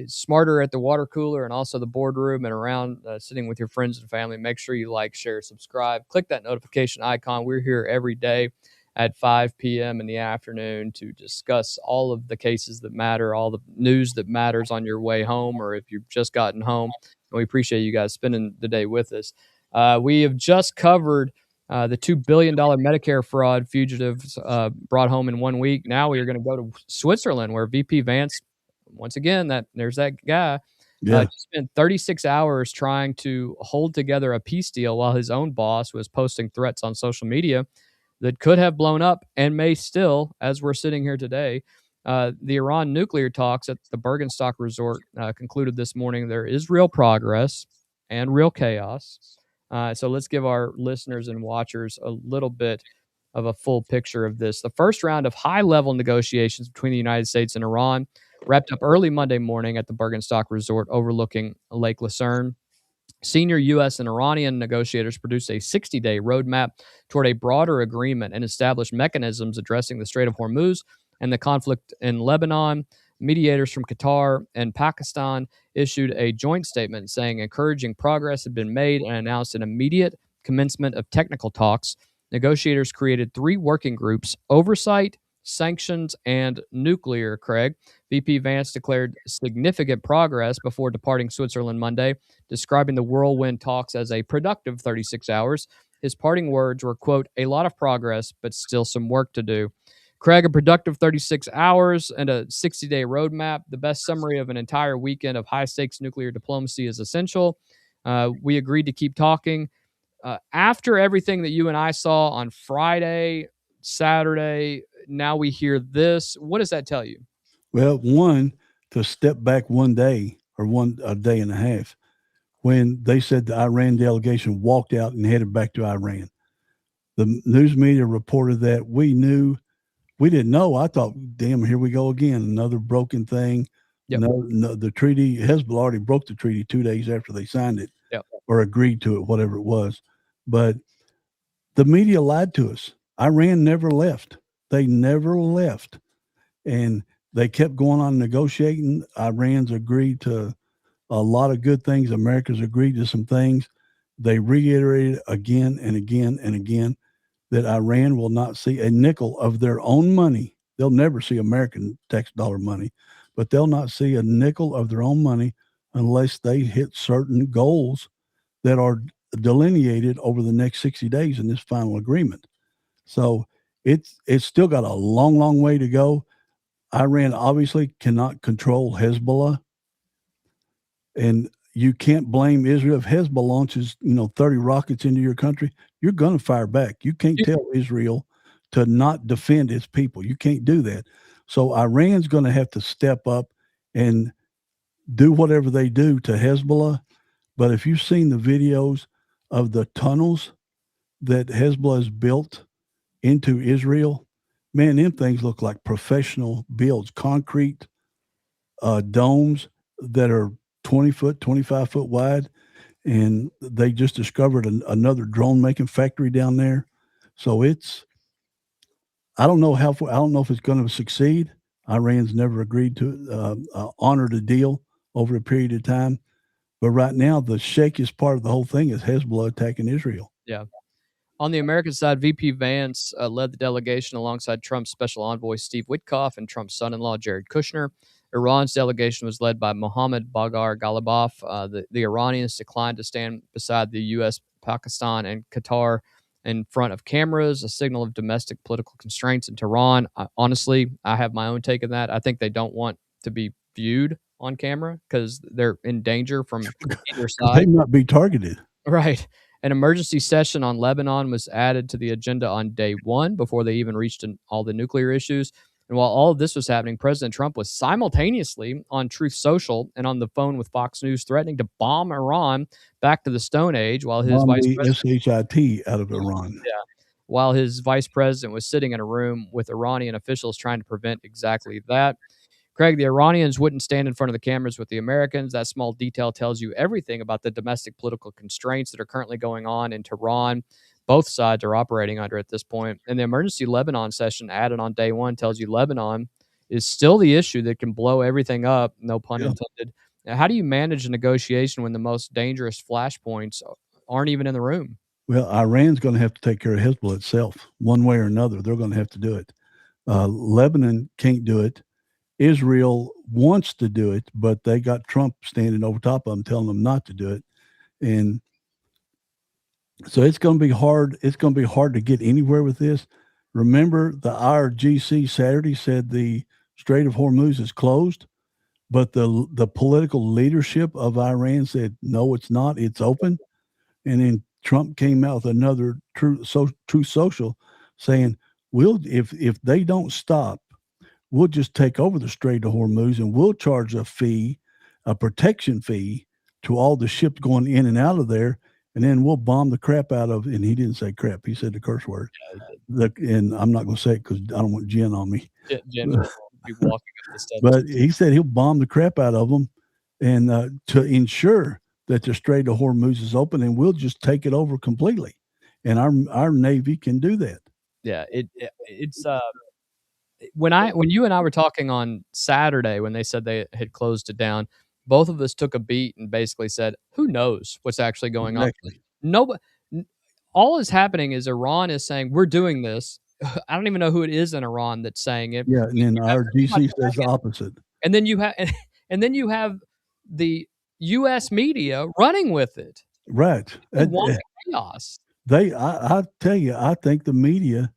smarter at the water cooler and also the boardroom and around sitting with your friends and family, make sure you like, share, subscribe, click that notification icon. We're here every day at 5 p.m. in the afternoon to discuss all of the cases that matter, all the news that matters on your way home, or if you've just gotten home. And we appreciate you guys spending the day with us. We have just covered the $2 billion Medicare fraud fugitives brought home in 1 week. Now we are going to go to Switzerland, where VP Vance, once again, there's that guy, spent 36 hours trying to hold together a peace deal while his own boss was posting threats on social media that could have blown up and may still, as we're sitting here today. The Iran nuclear talks at the Bergenstock Resort concluded this morning. There is real progress and real chaos. So let's give our listeners and watchers a little bit of a full picture of this. The first round of high-level negotiations between the United States and Iran wrapped up early Monday morning at the Bergenstock Resort overlooking Lake Lucerne. Senior U.S. and Iranian negotiators produced a 60-day roadmap toward a broader agreement and established mechanisms addressing the Strait of Hormuz and the conflict in Lebanon. Mediators from Qatar and Pakistan issued a joint statement saying encouraging progress had been made and announced an immediate commencement of technical talks. Negotiators created 3 working groups: oversight, sanctions, and nuclear. Craig, VP Vance declared significant progress before departing Switzerland Monday, describing the whirlwind talks as a productive 36 hours. His parting words were, quote, "a lot of progress, but still some work to do." Craig, a productive 36 hours and a 60-day roadmap. The best summary of an entire weekend of high-stakes nuclear diplomacy is essential. We agreed to keep talking. After everything that you and I saw on Friday, Saturday, now we hear this. What does that tell you? Well, one, to step back one day or a day and a half, when they said the Iran delegation walked out and headed back to Iran. The news media reported that. We didn't know. I thought, damn, here we go again. Another broken thing. Yep. No, the treaty, Hezbollah already broke the treaty 2 days after they signed it or agreed to it, whatever it was. But the media lied to us. Iran never left. They never left. And they kept going on negotiating. Iran's agreed to a lot of good things. America's agreed to some things. They reiterated again and again and again that Iran will not see a nickel of their own money. They'll never see American tax dollar money, but they'll not see a nickel of their own money unless they hit certain goals that are delineated over the next 60 days in this final agreement. So it's still got a long, long way to go. Iran obviously cannot control Hezbollah, and you can't blame Israel. If Hezbollah launches, 30 rockets into your country, you're going to fire back. You can't tell Israel to not defend its people. You can't do that. So Iran's going to have to step up and do whatever they do to Hezbollah. But if you've seen the videos of the tunnels that Hezbollah has built into Israel, man, them things look like professional builds, concrete domes that are 20 foot, 25 foot wide. And they just discovered another drone making factory down there. So I don't know if it's going to succeed. Iran's never agreed to honor the deal over a period of time. But right now, the shakiest part of the whole thing is Hezbollah attacking Israel. Yeah. On the American side, VP Vance led the delegation alongside Trump's special envoy Steve Witkoff and Trump's son-in-law Jared Kushner. Iran's delegation was led by Mohammad Bagher Ghalibaf. The Iranians declined to stand beside the U.S., Pakistan, and Qatar in front of cameras, a signal of domestic political constraints in Tehran. Honestly, I have my own take on that. I think they don't want to be viewed on camera because they're in danger from either side. They might be targeted. Right. An emergency session on Lebanon was added to the agenda on day one before they even reached all the nuclear issues. And while all of this was happening, President Trump was simultaneously on Truth Social and on the phone with Fox News, threatening to bomb Iran back to the Stone Age while his vice president SHIT out of Iran. Yeah. While his vice president was sitting in a room with Iranian officials trying to prevent exactly that. Craig, the Iranians wouldn't stand in front of the cameras with the Americans. That small detail tells you everything about the domestic political constraints that are currently going on in Tehran. Both sides are operating under at this point. And the emergency Lebanon session added on day one tells you Lebanon is still the issue that can blow everything up, no pun intended. Now, how do you manage a negotiation when the most dangerous flashpoints aren't even in the room? Well, Iran's going to have to take care of Hezbollah itself one way or another. They're going to have to do it. Lebanon can't do it. Israel wants to do it, but they got Trump standing over top of them, telling them not to do it. And so it's going to be hard. It's going to be hard to get anywhere with this. Remember, the IRGC Saturday said the Strait of Hormuz is closed, but the political leadership of Iran said, no, it's not. It's open. And then Trump came out with another Truth Social saying, if they don't stop, we'll just take over the Strait of Hormuz and we'll charge a fee, a protection fee to all the ships going in and out of there. And then we'll bomb the crap out of, and he didn't say crap. He said the curse word. And I'm not going to say it because I don't want Jen on me. Jen will be walking up the steps. But he said he'll bomb the crap out of them and to ensure that the Strait of Hormuz is open, and we'll just take it over completely. And our Navy can do that. Yeah, it's when you and I were talking on Saturday when they said they had closed it down, both of us took a beat and basically said, who knows what's actually going on? Nobody, all is happening is Iran is saying, we're doing this. I don't even know who it is in Iran that's saying it. Yeah, and then our DC says the opposite. And then you have the U.S. media running with it. Right. Chaos. I tell you, I think the media,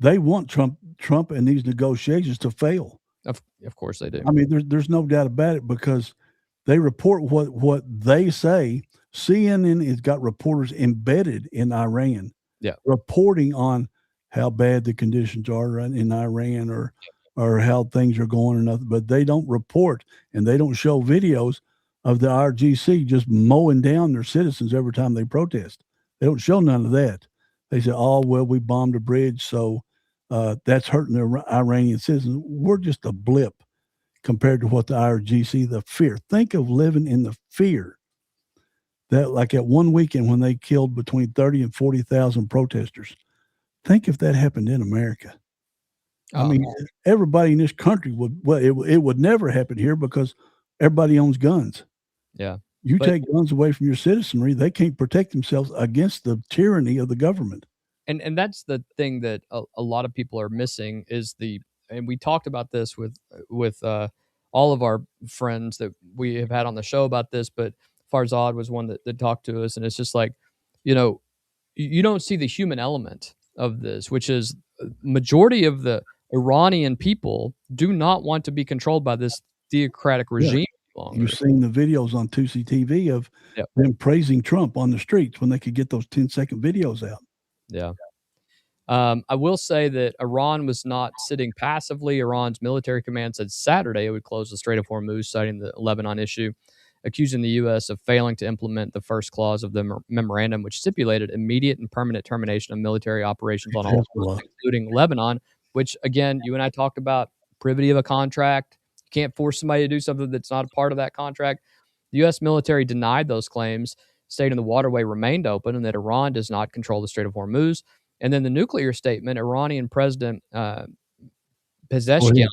they want Trump and these negotiations to fail. Of course they do. I mean, there's no doubt about it because they report what they say. CNN has got reporters embedded in Iran, reporting on how bad the conditions are in Iran or how things are going or nothing. But they don't report and they don't show videos of the IRGC just mowing down their citizens every time they protest. They don't show none of that. They say, oh, well, we bombed a bridge, so that's hurting the Iranian citizens. We're just a blip compared to what the IRGC, the fear. Think of living in the fear that, like at one weekend when they killed between 30 and 40,000 protesters, Think if that happened in America. I mean, everybody in this country would. Well, it would never happen here because everybody owns guns. Yeah. You But take guns away from your citizenry, they can't protect themselves against the tyranny of the government. and that's the thing that a lot of people are missing is and we talked about this with all of our friends that we have had on the show about this, but Farzad was one that talked to us, and it's just like, you know, you don't see the human element of this, which is majority of the Iranian people do not want to be controlled by this theocratic regime longer. You've seen the videos on Tusi TV of them praising Trump on the streets when they could get those 10-second videos out. Yeah. I will say that Iran was not sitting passively. Iran's military command said Saturday it would close the Strait of Hormuz, citing the Lebanon issue, accusing the U.S. of failing to implement the first clause of the memorandum, which stipulated immediate and permanent termination of military operations on all coasts, including Lebanon, which, again, you and I talked about privity of a contract. You can't force somebody to do something that's not a part of that contract. The U.S. military denied those claims, stating the waterway remained open and that Iran does not control the Strait of Hormuz. And then the nuclear statement, Iranian President Pezeshkian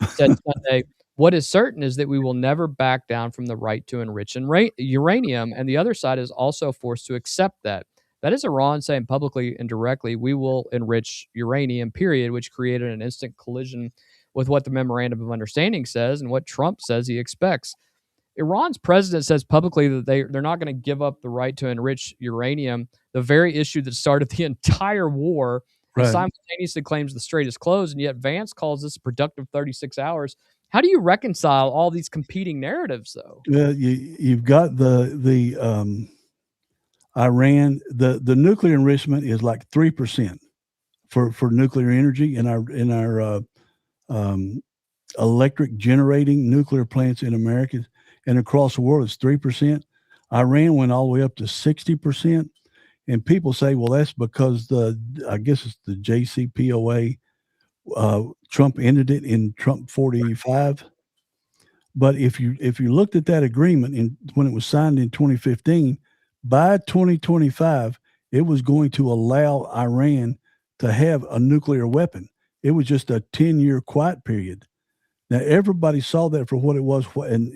said Sunday, what is certain is that we will never back down from the right to enrich uranium, and the other side is also forced to accept that. That is Iran saying publicly and directly, we will enrich uranium, period, which created an instant collision with what the Memorandum of Understanding says and what Trump says he expects. Iran's president says publicly that they're not going to give up the right to enrich uranium, the very issue that started the entire war, and simultaneously claims the strait is closed, and yet Vance calls this a productive 36 hours. How do you reconcile all these competing narratives, though? Well, you've got the Iran, the nuclear enrichment is like 3% for nuclear energy in our electric generating nuclear plants in America, and across the world it's 3%. Iran went all the way up to 60%, and people say, well, that's because I guess it's the JCPOA. Trump ended it in Trump 45. But if you looked at that agreement when it was signed in 2015, by 2025, it was going to allow Iran to have a nuclear weapon. It was just a 10-year quiet period. Now, everybody saw that for what it was. And,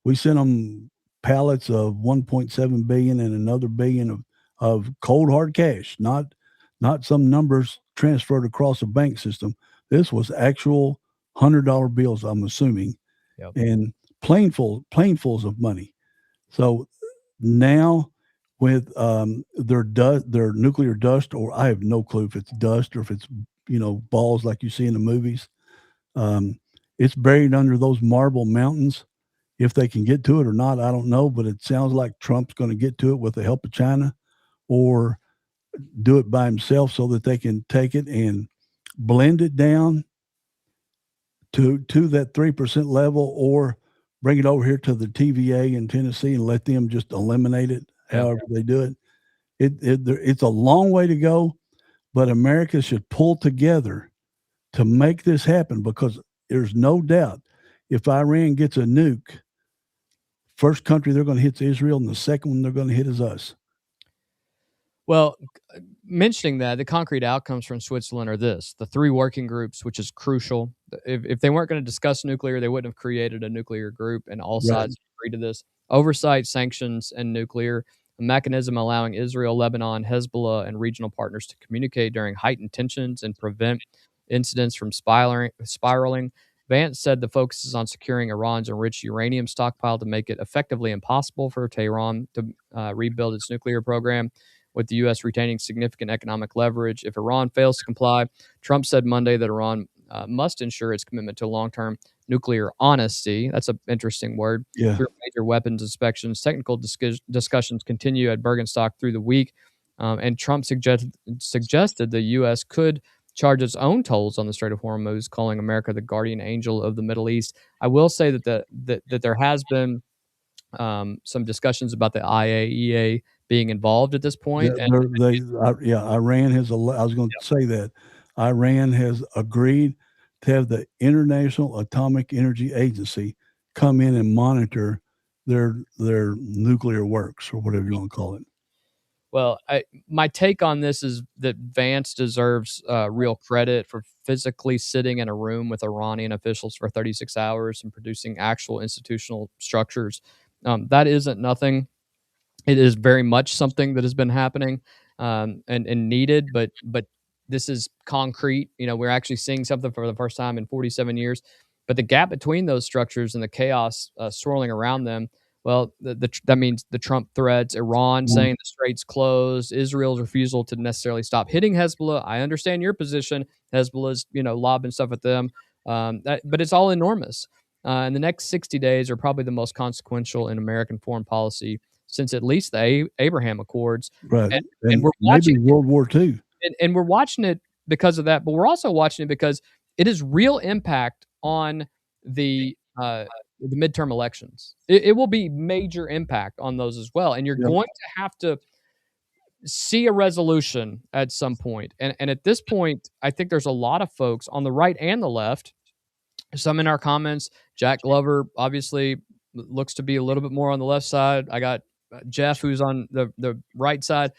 we sent them pallets of 1.7 billion and another billion of cold hard cash, not some numbers transferred across a bank system. This was actual $100 bills, I'm assuming, and planefuls of money. So now with their nuclear dust, or I have no clue if it's dust or if it's balls like you see in the movies. It's buried under those marble mountains. If they can get to it or not, I don't know, but it sounds like Trump's going to get to it with the help of China or do it by himself so that they can take it and blend it down to that 3% level, or bring it over here to the TVA in Tennessee and let them just eliminate it, however they do it. It's a long way to go, but America should pull together to make this happen, because there's no doubt if Iran gets a nuke, first country they're going to hit is Israel, and the second one they're going to hit is us. Well, mentioning that, the concrete outcomes from Switzerland are this: the 3 working groups, which is crucial. If they weren't going to discuss nuclear, they wouldn't have created a nuclear group, and all sides agree to this. Oversight, sanctions, and nuclear. A mechanism allowing Israel, Lebanon, Hezbollah, and regional partners to communicate during heightened tensions and prevent incidents from spiraling. Vance said the focus is on securing Iran's enriched uranium stockpile to make it effectively impossible for Tehran to rebuild its nuclear program, with the U.S. retaining significant economic leverage. If Iran fails to comply, Trump said Monday that Iran must ensure its commitment to long-term nuclear honesty. That's an interesting word. Yeah. Through major weapons inspections, technical discussions continue at Bergenstock through the week, and Trump suggested the U.S. could charge its own tolls on the Strait of Hormuz, calling America the guardian angel of the Middle East. I will say that that there has been some discussions about the IAEA being involved at this point. Iran has. I was going to say that Iran has agreed to have the International Atomic Energy Agency come in and monitor their nuclear works, or whatever you want to call it. Well, my take on this is that Vance deserves real credit for physically sitting in a room with Iranian officials for 36 hours and producing actual institutional structures. That isn't nothing. It is very much something that has been happening, and needed, but this is concrete. We're actually seeing something for the first time in 47 years. But the gap between those structures and the chaos swirling around them, well, that means the Trump threats, Iran saying the strait's closed, Israel's refusal to necessarily stop hitting Hezbollah. I understand your position. Hezbollah's, lobbing stuff at them, but it's all enormous. And the next 60 days are probably the most consequential in American foreign policy since at least the Abraham Accords. Right. And we're maybe watching World War II. and we're watching it because of that, but we're also watching it because it is real impact on the midterm elections. It will be major impact on those as well, and you're going to have to see a resolution at some point. And at this point, I think there's a lot of folks on the right and the left. Some in our comments, Jack Glover obviously looks to be a little bit more on the left side. I got Jeff, who's on the right side.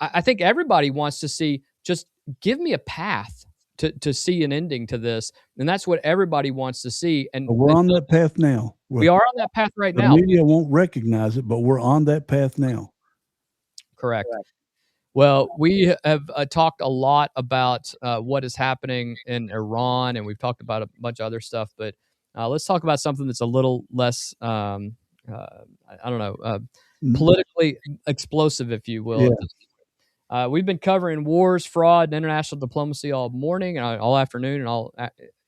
I think everybody wants to see, just give me a path to see an ending to this. And that's what everybody wants to see. And we're on that path now. We are on that path right now. The media won't recognize it, but we're on that path now. Correct. Well, we have talked a lot about what is happening in Iran, and we've talked about a bunch of other stuff, but let's talk about something that's a little less, I don't know, politically explosive, if you will. Yeah. We've been covering wars, fraud, and international diplomacy all morning, and all afternoon, and all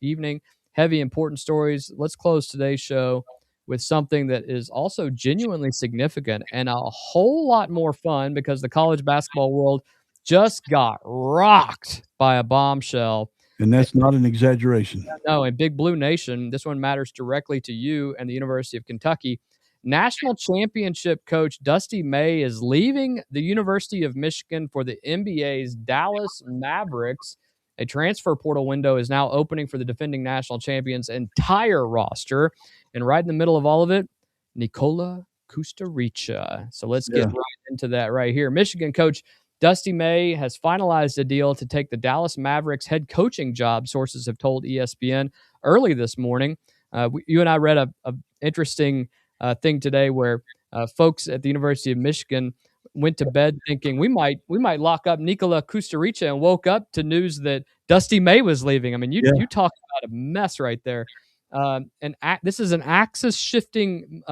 evening. Heavy, important stories. Let's close today's show with something that is also genuinely significant and a whole lot more fun, because the college basketball world just got rocked by a bombshell. And that's not an exaggeration. No, in Big Blue Nation, this one matters directly to you and the University of Kentucky. National championship coach Dusty May is leaving the University of Michigan for the NBA's Dallas Mavericks. A transfer portal window is now opening for the defending national champions' entire roster. And right in the middle of all of it, Nikola Kusterica. So let's get right into that right here. Michigan coach Dusty May has finalized a deal to take the Dallas Mavericks head coaching job, sources have told ESPN early this morning. You and I read a interesting thing today where folks at the University of Michigan went to bed thinking we might lock up Nikola Kusterica, and woke up to news that Dusty May was leaving. I mean, you talk about a mess right there. And this is an axis shifting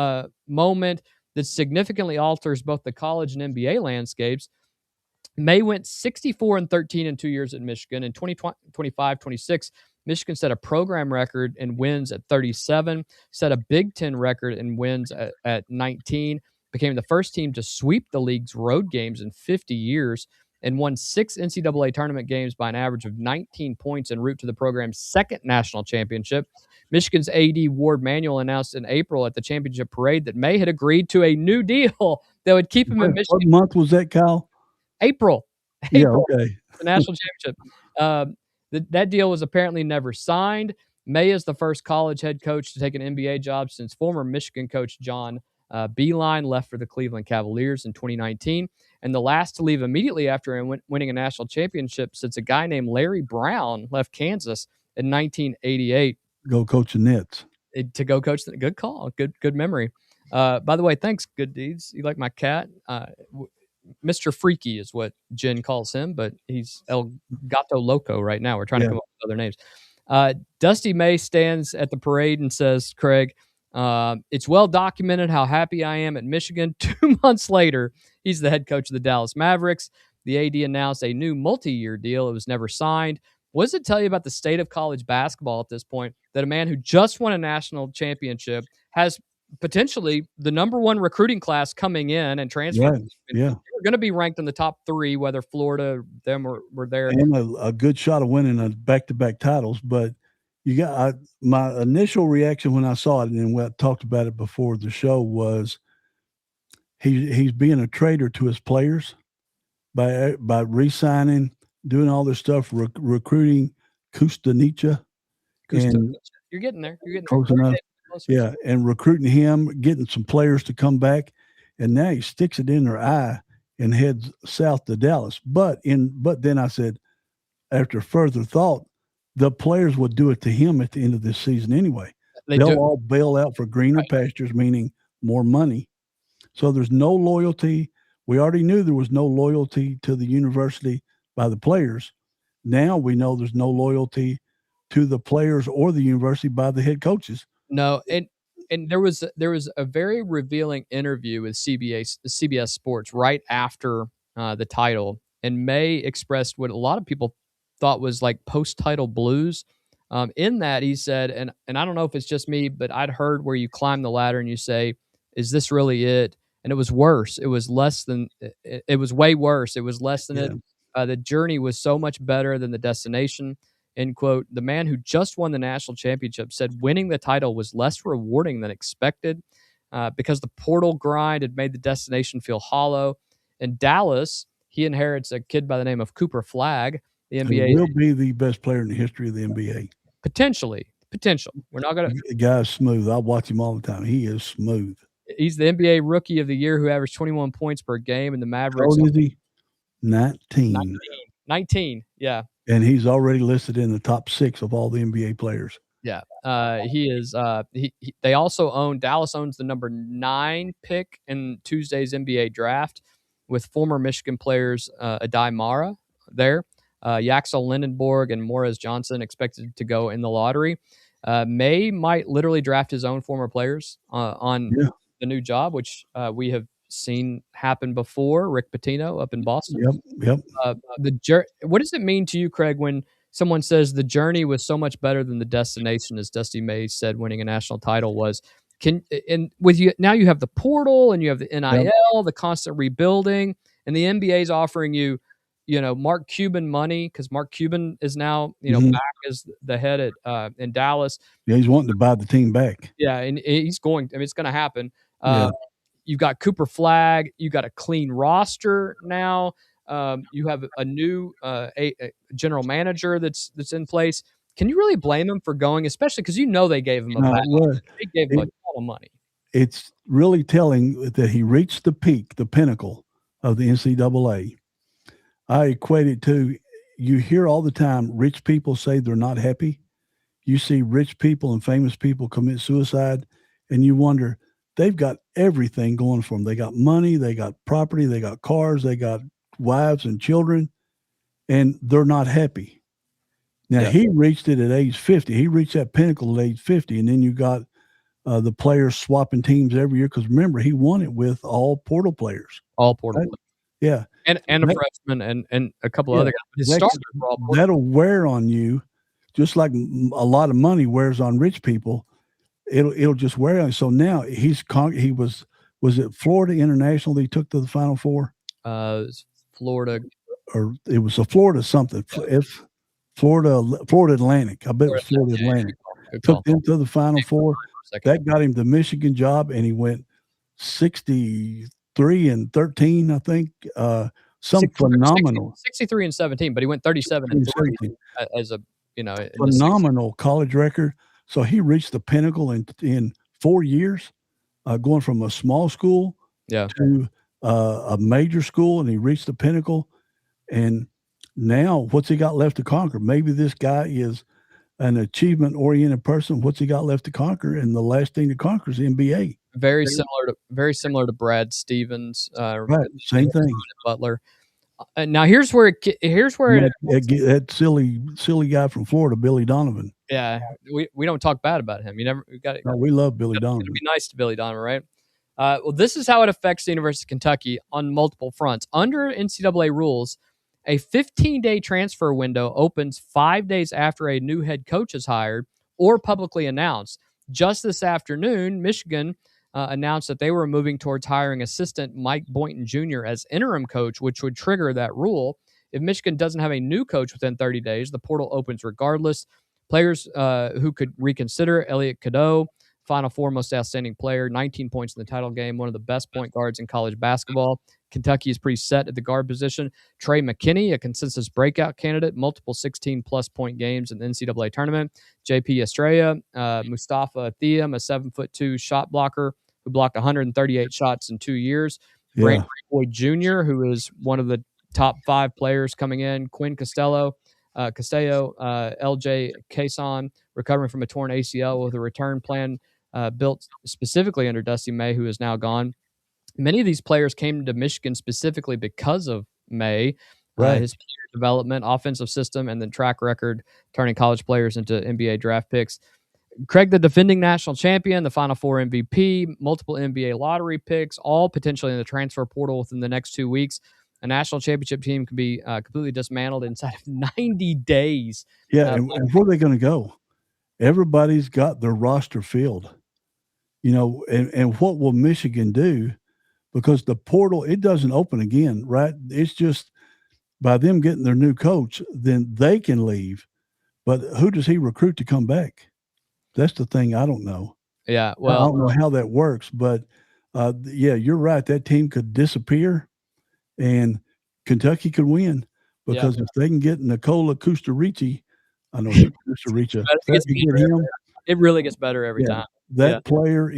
moment that significantly alters both the college and NBA landscapes. May went 64-13 in 2 years at Michigan. In 2025-26, Michigan set a program record in wins at 37, set a Big Ten record in wins at 19, became the first team to sweep the league's road games in 50 years, and won 6 NCAA tournament games by an average of 19 points en route to the program's second national championship. Michigan's AD Ward Manuel announced in April at the championship parade that May had agreed to a new deal that would keep him in Michigan. What month was that, Kyle? April. Yeah, okay. The national championship. That deal was apparently never signed. May is the first college head coach to take an NBA job since former Michigan coach John Beilein left for the Cleveland Cavaliers in 2019, and the last to leave immediately after winning a national championship since a guy named Larry Brown left Kansas in 1988. Go coach the Nets. To go coach the good call. Good memory. By the way, thanks, Good Deeds. You like my cat? Mr. Freaky is what Jen calls him, but he's El Gato Loco right now. We're trying to come up with other names. Dusty May stands at the parade and says, Craig, it's well documented how happy I am at Michigan. 2 months later, he's the head coach of the Dallas Mavericks. The AD announced a new multi-year deal. It was never signed. What does it tell you about the state of college basketball at this point, that a man who just won a national championship has potentially the number one recruiting class coming in and transferring? Yeah. They're going to be ranked in the top 3, whether Florida, them, were there. And a good shot of winning a back-to-back titles. But you got my initial reaction when I saw it, and we talked about it before the show, was he's being a traitor to his players by re-signing, doing all this stuff, recruiting Kusterica. You're getting there. Close enough. Yeah, and recruiting him, getting some players to come back, and now he sticks it in their eye and heads south to Dallas. But then I said, after further thought, the players would do it to him at the end of this season anyway. They'll all bail out for greener pastures, meaning more money. So there's no loyalty. We already knew there was no loyalty to the university by the players. Now we know there's no loyalty to the players or the university by the head coaches. No, and there was a very revealing interview with CBS Sports right after the title, and May expressed what a lot of people thought was like post-title blues. In that, he said, and I don't know if it's just me, but I'd heard where you climb the ladder and you say, "Is this really it?" And it was worse. It was less than. It was way worse. It was less than it. The journey was so much better than the destination. End quote. The man who just won the national championship said winning the title was less rewarding than expected because the portal grind had made the destination feel hollow. In Dallas, he inherits a kid by the name of Cooper Flagg. The NBA he will be the best player in the history of the NBA. Potential. We're not going to. The guy's smooth. I watch him all the time. He is smooth. He's the NBA Rookie of the Year who averaged 21 points per game, and the Mavericks. How old is he? 19. 19, yeah. And he's already listed in the top 6 of all the NBA players. Yeah, he is. They also own. Dallas owns the number 9 pick in Tuesday's NBA draft, with former Michigan players Adai Mara there, Yaxel Lindenborg and Morris Johnson expected to go in the lottery. May might literally draft his own former players on the new job, which we have seen happen before. Rick Pitino up in Boston. Yep. What does it mean to you, Craig, when someone says the journey was so much better than the destination, as Dusty May said winning a national title was? With you now, you have the portal and you have the NIL, the constant rebuilding, and the NBA is offering you, Mark Cuban money because Mark Cuban is now, back as the head at in Dallas. Yeah, he's wanting to buy the team back. Yeah, and he's going. I mean, it's going to happen. You've got Cooper Flagg. You got a clean roster now. You have a new a general manager that's in place. Can you really blame him for going, especially because they gave him they gave him a ton of money. It's really telling that he reached the peak, the pinnacle of the NCAA. I equate it to, you hear all the time rich people say they're not happy. You see rich people and famous people commit suicide, and you wonder, they've got everything going for them. They got money, they got property, they got cars, they got wives and children, and they're not happy. Now, he reached it at age 50. He reached that pinnacle at age 50, and then you got the players swapping teams every year because, remember, he won it with all portal players. All portal players. Yeah. And a freshman and a couple of other guys. That'll wear on you just like a lot of money wears on rich people. It'll just wear on you. So now he was it Florida International that he took to the Final Four? It was Florida. Or it was a Florida something. If Florida Atlantic. I bet it was Florida Atlantic. Took them to the Final Four. That got him the Michigan job, and he went 63-13, I think. Phenomenal. 63-17, but he went 37-3 as a phenomenal college record. So he reached the pinnacle in 4 years, going from a small school to a major school, and he reached the pinnacle. And now, what's he got left to conquer? Maybe this guy is an achievement-oriented person. What's he got left to conquer? And the last thing to conquer is the NBA. Very similar to Brad Stevens. Right, same thing. Butler. Now here's where that silly guy from Florida, Billy Donovan. Yeah, we don't talk bad about him. We love Billy Donovan. Be nice to Billy Donovan, right? Well, this is how it affects the University of Kentucky on multiple fronts. Under NCAA rules, a 15-day transfer window opens 5 days after a new head coach is hired or publicly announced. Just this afternoon, Michigan announced that they were moving towards hiring assistant Mike Boynton Jr. as interim coach, which would trigger that rule. If Michigan doesn't have a new coach within 30 days, the portal opens regardless. Players who could reconsider: Elliot Cadeau, Final Four most outstanding player, 19 points in the title game, one of the best point guards in college basketball. Kentucky is pretty set at the guard position. Trey McKinney, a consensus breakout candidate, multiple 16-plus point games in the NCAA tournament. JP Estrella, Mustafa Thiam, a 7'2" shot blocker who blocked 138 shots in 2 years. Brandon Boyd Jr., who is one of the top 5 players coming in, Quinn Castillo, LJ Cason, recovering from a torn ACL with a return plan built specifically under Dusty May, who is now gone. Many of these players came to Michigan specifically because of May, his development, offensive system, and then track record, turning college players into NBA draft picks. Craig, the defending national champion, the Final Four MVP, multiple NBA lottery picks, all potentially in the transfer portal within the next 2 weeks. A national championship team can be completely dismantled inside of 90 days. Yeah, and where are they going to go? Everybody's got their roster filled. And what will Michigan do? Because the portal, it doesn't open again, right? It's just by them getting their new coach, then they can leave. But who does he recruit to come back? That's the thing I don't know. Yeah, well, I don't know how that works, but you're right. That team could disappear, and Kentucky could win because if they can get Nicola Kustaricci, I know Kustaricci, it really gets better every time. That player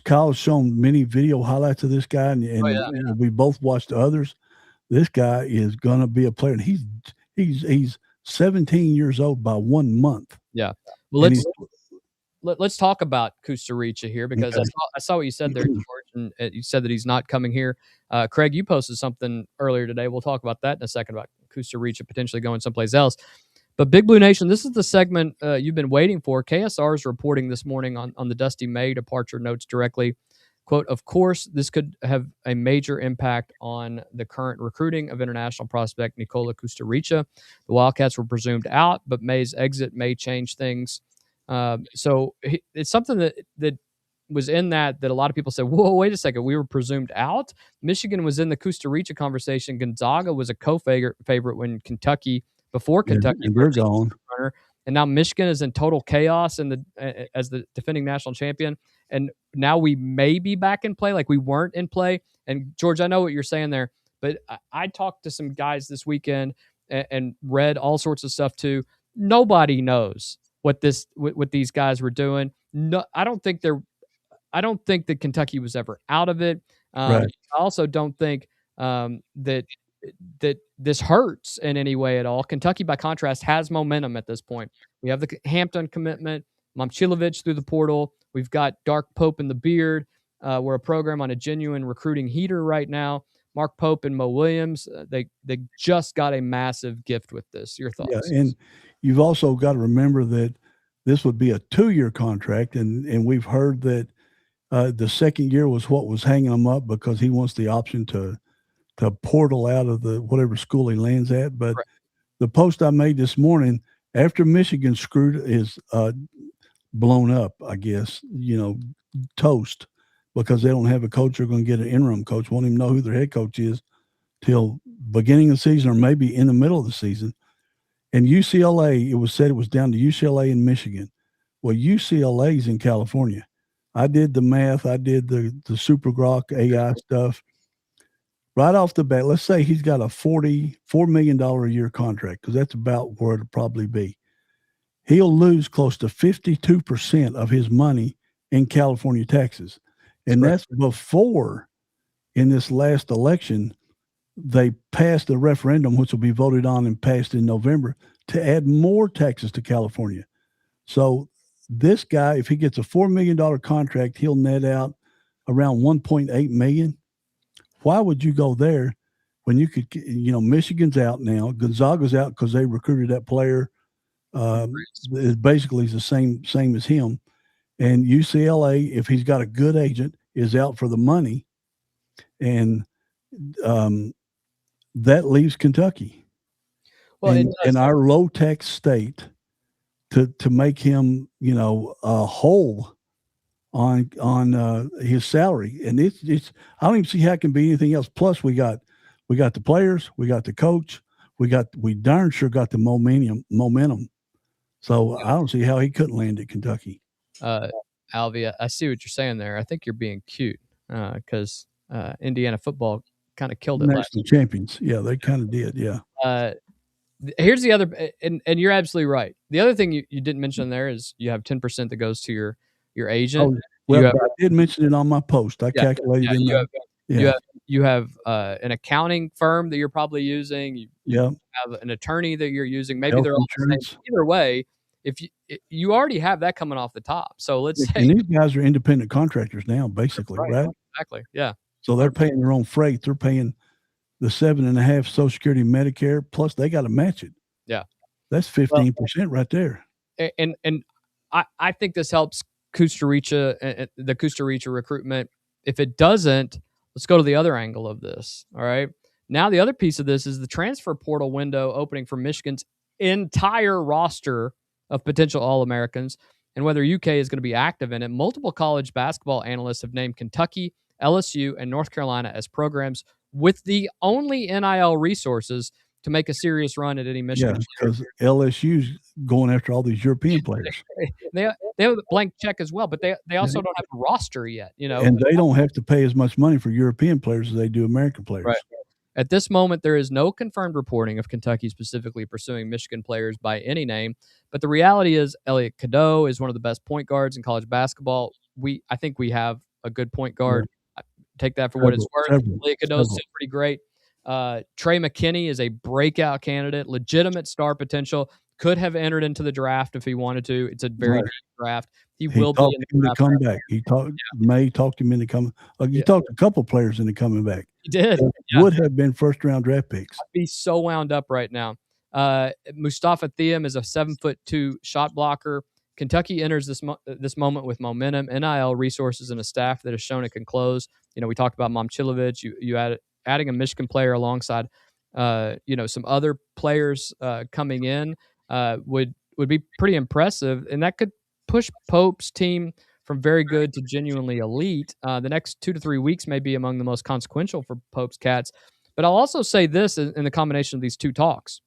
Kyle's shown many video highlights of this guy, and we both watched others. This guy is going to be a player, and he's 17 years old by 1 month. Yeah. Well, let's talk about Kustaricci here, because I saw what you said there, George, and you said that he's not coming here. Craig, you posted something earlier today. We'll talk about that in a second, about Kustaricci potentially going someplace else. But Big Blue Nation, this is the segment you've been waiting for. KSR is reporting this morning on the Dusty May departure, notes directly, quote, "Of course, this could have a major impact on the current recruiting of international prospect Nicola Kustaricci. The Wildcats were presumed out, but May's exit may change things." So it's something that was in that a lot of people said, whoa, wait a second, we were presumed out? Michigan was in the Kustaricci conversation. Gonzaga was a co-favorite when Kentucky, before Kentucky, and they're gone. And now Michigan is in total chaos as the defending national champion. And now we may be back in play, like we weren't in play. And George, I know what you're saying there, but I talked to some guys this weekend and read all sorts of stuff too. Nobody knows what these guys were doing. No, I don't think that Kentucky was ever out of it. I also don't think that this hurts in any way at all. Kentucky, by contrast, has momentum at this point. We have the Hampton commitment, Momcilovic through the portal. We've got Dark Pope in the beard. We're a program on a genuine recruiting heater right now. Mark Pope and Mo Williams, they just got a massive gift with this. Your thoughts? Yeah, and you've also got to remember that this would be a 2-year contract, and we've heard that the second year was what was hanging him up because he wants the option to portal out of the whatever school he lands at. But the post I made this morning, after Michigan is blown up, I guess, toast, because they don't have a coach. They're going to get an interim coach. Won't even know who their head coach is till beginning of the season or maybe in the middle of the season. And UCLA, it was said it was down to UCLA and Michigan. Well, UCLA is in California. I did the math. I did the Super Grok AI stuff. Right off the bat, let's say he's got a $44 million a year contract, because that's about where it'll probably be. He'll lose close to 52% of his money in California taxes. And that's before, in this last election, they passed a referendum, which will be voted on and passed in November, to add more taxes to California. So this guy, if he gets a $4 million contract, he'll net out around $1.8 million. Why would you go there when you could, Michigan's out now, Gonzaga's out because they recruited that player. Basically, he's the same as him. And UCLA, if he's got a good agent, is out for the money. And that leaves Kentucky. Well, in our low tax state to make him, whole on his salary. And it's I don't even see how it can be anything else. Plus we got the players, we got the coach, we darn sure got the momentum. So I don't see how he couldn't land at Kentucky. Alvia, I see what you're saying there. I think you're being cute because Indiana football kind of killed it. National champions. Yeah, they kind of did. Yeah. Here's the other, and you're absolutely right. The other thing you didn't mention there is you have 10% that goes to your agent. I did mention it on my post. I calculated in you that. have Yeah. You have an accounting firm that you're probably using. You Yeah. have an attorney that you're using. Maybe Health they're all the same. insurance. Either way, if you already have that coming off the top. So let's say And these guys are independent contractors now, basically, right? exactly. Yeah. So they're paying their own freight. They're paying the 7.5 Social Security, Medicare, plus they got to match it. Yeah. That's 15% right there. And I think this helps Costa Rica, the Costa Rica recruitment. If it doesn't, let's go to the other angle of this. All right. Now, the other piece of this is the transfer portal window opening for Michigan's entire roster of potential All-Americans and whether UK is going to be active in it. Multiple college basketball analysts have named Kentucky, LSU, and North Carolina as programs with the only NIL resources to make a serious run at any Michigan. Yeah, because LSU's going after all these European players. They have a blank check as well, but they also don't have a roster yet, you know. And they don't have to pay as much money for European players as they do American players. Right. At this moment, there is no confirmed reporting of Kentucky specifically pursuing Michigan players by any name, but the reality is Elliot Cadeau is one of the best point guards in college basketball. I think we have a good point guard. Yeah. Take that for what it's worth. Elliot Cadeau is still pretty great. Trey McKinney is a breakout candidate, legitimate star potential. Could have entered into the draft if he wanted to. It's a very deep draft. He will be in the draft. Come back. He talked. May talked him into coming. He talked a couple players into coming back. He did. Would have been first round draft picks. I'd be so wound up right now. Mustafa Thiam is a 7'2" shot blocker. Kentucky enters this moment with momentum, NIL resources, and a staff that has shown it can close. You know, we talked about Momcilovic. You adding a Michigan player alongside, some other players coming in would be pretty impressive, and that could push Pope's team from very good to genuinely elite. The next 2 to 3 weeks may be among the most consequential for Pope's Cats. But I'll also say this in the combination of these two talks.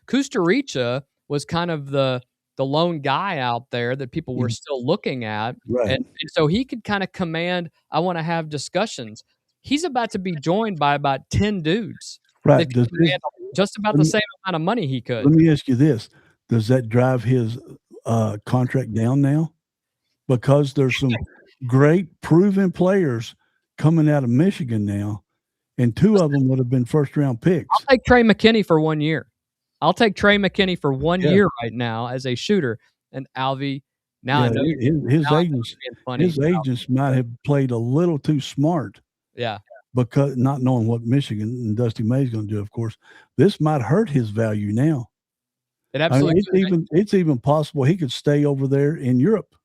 Costa Rica was kind of the lone guy out there that people were still looking at. Right. And so he could kind of command, I want to have discussions. He's about to be joined by about 10 dudes. Right. Just about the same amount of money he could. Let me ask you this. Does that drive his contract down now? Because there's some great proven players coming out of Michigan now, and 2 of them would have been first-round picks. I'll take Trey McKinney for 1 year. I'll take Trey McKinney for 1 year right now as a shooter. And Alvy, now I know his agents might have played a little too smart. Yeah. Because not knowing what Michigan and Dusty May is going to do, of course, this might hurt his value now. It absolutely. It's even possible he could stay over there in Europe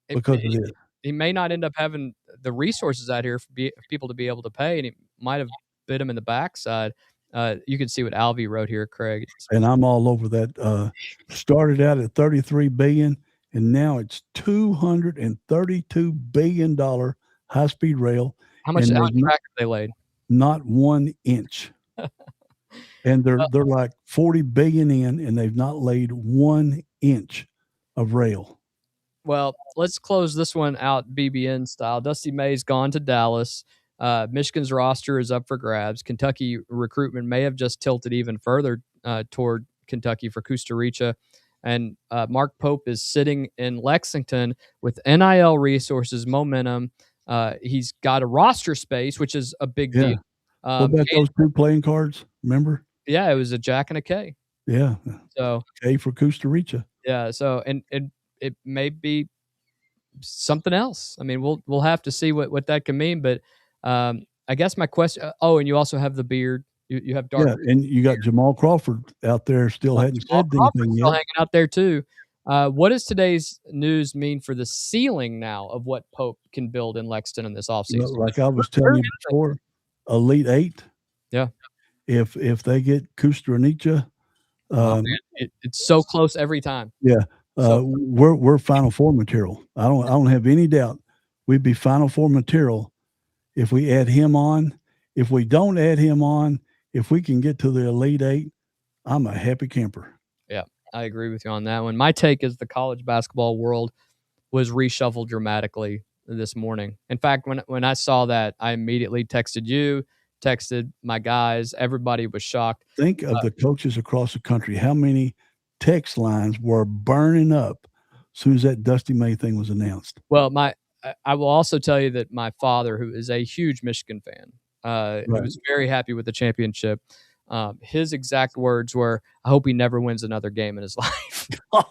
because of this. He may not end up having the resources out here for people to be able to pay, and he might have bit him in the backside. You can see what Alvy wrote here, Craig. And I'm all over that. Started out at $33 billion, and now it's $232 billion high-speed rail. How much track have they laid? Not 1 inch. And they're like 40 billion in, and they've not laid 1 inch of rail. Well, let's close this one out BBN style. Dusty May's gone to Dallas. Michigan's roster is up for grabs. Kentucky recruitment may have just tilted even further toward Kentucky for Costa Rica. And Mark Pope is sitting in Lexington with NIL resources, momentum. He's got a roster space, which is a big deal. What about those 2 playing cards? Remember? Yeah, it was a Jack and a K. Yeah. So K for Costa Rica. Yeah. So and it may be something else. I mean, we'll have to see what that can mean. But I guess my question. And you also have the beard. You have dark. Yeah, and you got Jamal Crawford out there still hadn't said anything yet. Still hanging out there too. What does today's news mean for the ceiling now of what Pope can build in Lexington in this offseason? Like I was telling you before, Elite 8. Yeah. If they get Costa Rica, it's so close every time. Yeah. We're Final Four material. I don't have any doubt we'd be Final Four material if we add him on. If we don't add him on, if we can get to the Elite 8, I'm a happy camper. Yeah, I agree with you on that one. My take is the college basketball world was reshuffled dramatically this morning. In fact, when I saw that, I immediately texted you, texted my guys. Everybody was shocked. Think of the coaches across the country. How many text lines were burning up as soon as that Dusty May thing was announced? Well, I will also tell you that my father, who is a huge Michigan fan, who Right. was very happy with the championship, his exact words were, "I hope he never wins another game in his life."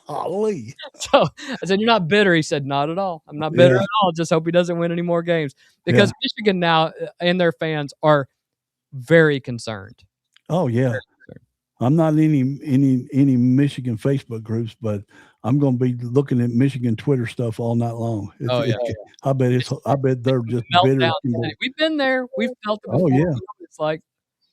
Golly. So I said, "You're not bitter?" He said, "Not at all. I'm not bitter Yeah. at all. Just hope he doesn't win any more games." Yeah. Because Michigan now and their fans are very concerned. Oh, yeah. Very concerned. I'm not in any Michigan Facebook groups, but I'm gonna be looking at Michigan Twitter stuff all night long. Oh, yeah. I bet It's they're it's just bitter as meltdown can city. be. We've been there. We've felt it Oh, before. yeah. We know what it's like.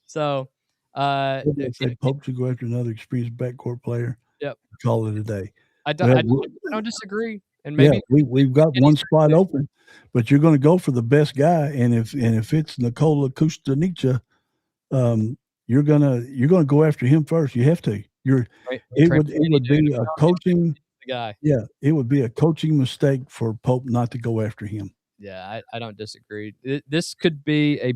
So, What did if they say? Pope should go after another experienced backcourt player. yep. Call it a day. I don't Well, I don't I don't disagree, and yeah, maybe we've got Kenny's one spot open, but you're gonna go for the best guy, and if it's Nikola Kusturica, you're gonna go after him first. You have to. right, It would dude, be a coaching the guy. yeah, it would be a coaching mistake for Pope not to go after him. Yeah, I don't disagree. This could be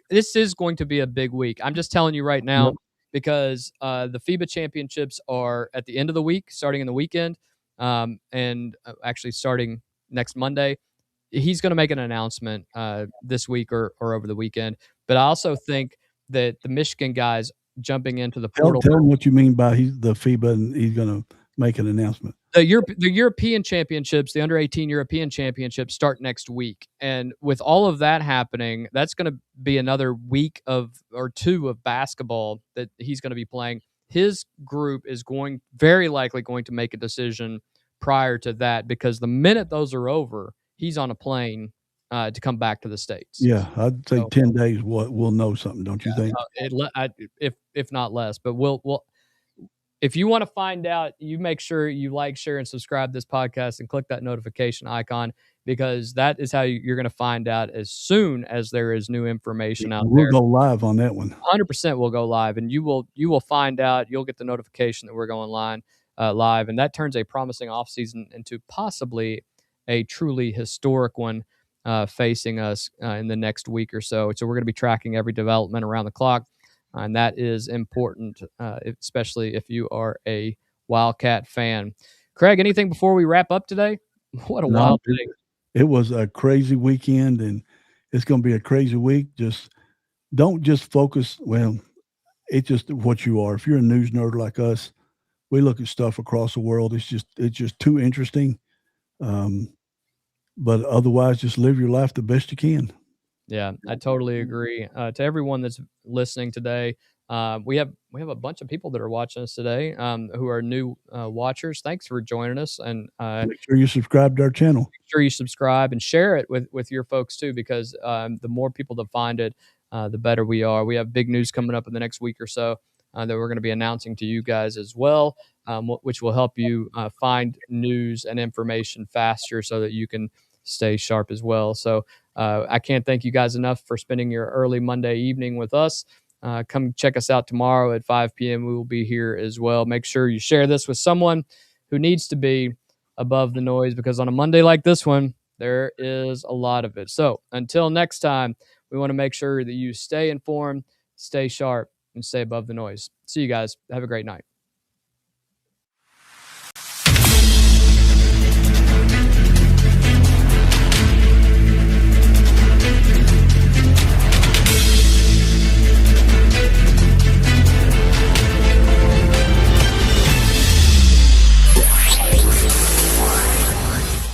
this is going to be a big week. I'm just telling you right now Yep. because the FIBA championships are at the end of the week, starting in the weekend, and actually starting next Monday. He's going to make an announcement this week or over the weekend. But I also think that the Michigan guys jumping into the portal. Tell him what you mean by the FIBA, and he's gonna make an announcement. The European championships, the under 18 European championships start next week. And with all of that happening, that's going to be another week or two of basketball that he's going to be playing. His group is very likely going to make a decision prior to that because the minute those are over, he's on a plane to come back to the States. Yeah, I'd say So, 10 days. We'll know something, don't you think? if not less, but we'll if you want to find out, you make sure you like, share, and subscribe to this podcast and click that notification icon because that is how you're going to find out as soon as there is new information out We'll there. go live on that one. 100% will go live, and you will find out. You'll get the notification that we're going live, and that turns a promising offseason into possibly a truly historic one facing us in the next week or so. So we're going to be tracking every development around the clock. And that is important, especially if you are a Wildcat fan. Craig, anything before we wrap up today? What a wild day. It was a crazy weekend, and it's going to be a crazy week. Don't just focus. Well, it's just what you are. If you're a news nerd like us, we look at stuff across the world. It's just too interesting. But otherwise, just live your life the best you can. Yeah, I totally agree. To everyone that's listening today, we have a bunch of people that are watching us today who are new watchers. Thanks for joining us, and make sure you subscribe to our channel. Make sure you subscribe and share it with your folks too, because the more people that find it, the better we are. We have big news coming up in the next week or so that we're going to be announcing to you guys as well, which will help you find news and information faster so that you can stay sharp as well. So I can't thank you guys enough for spending your early Monday evening with us. Come check us out tomorrow at 5 p.m. We will be here as well. Make sure you share this with someone who needs to be above the noise because on a Monday like this one, there is a lot of it. So until next time, we want to make sure that you stay informed, stay sharp, and stay above the noise. See you guys. Have a great night.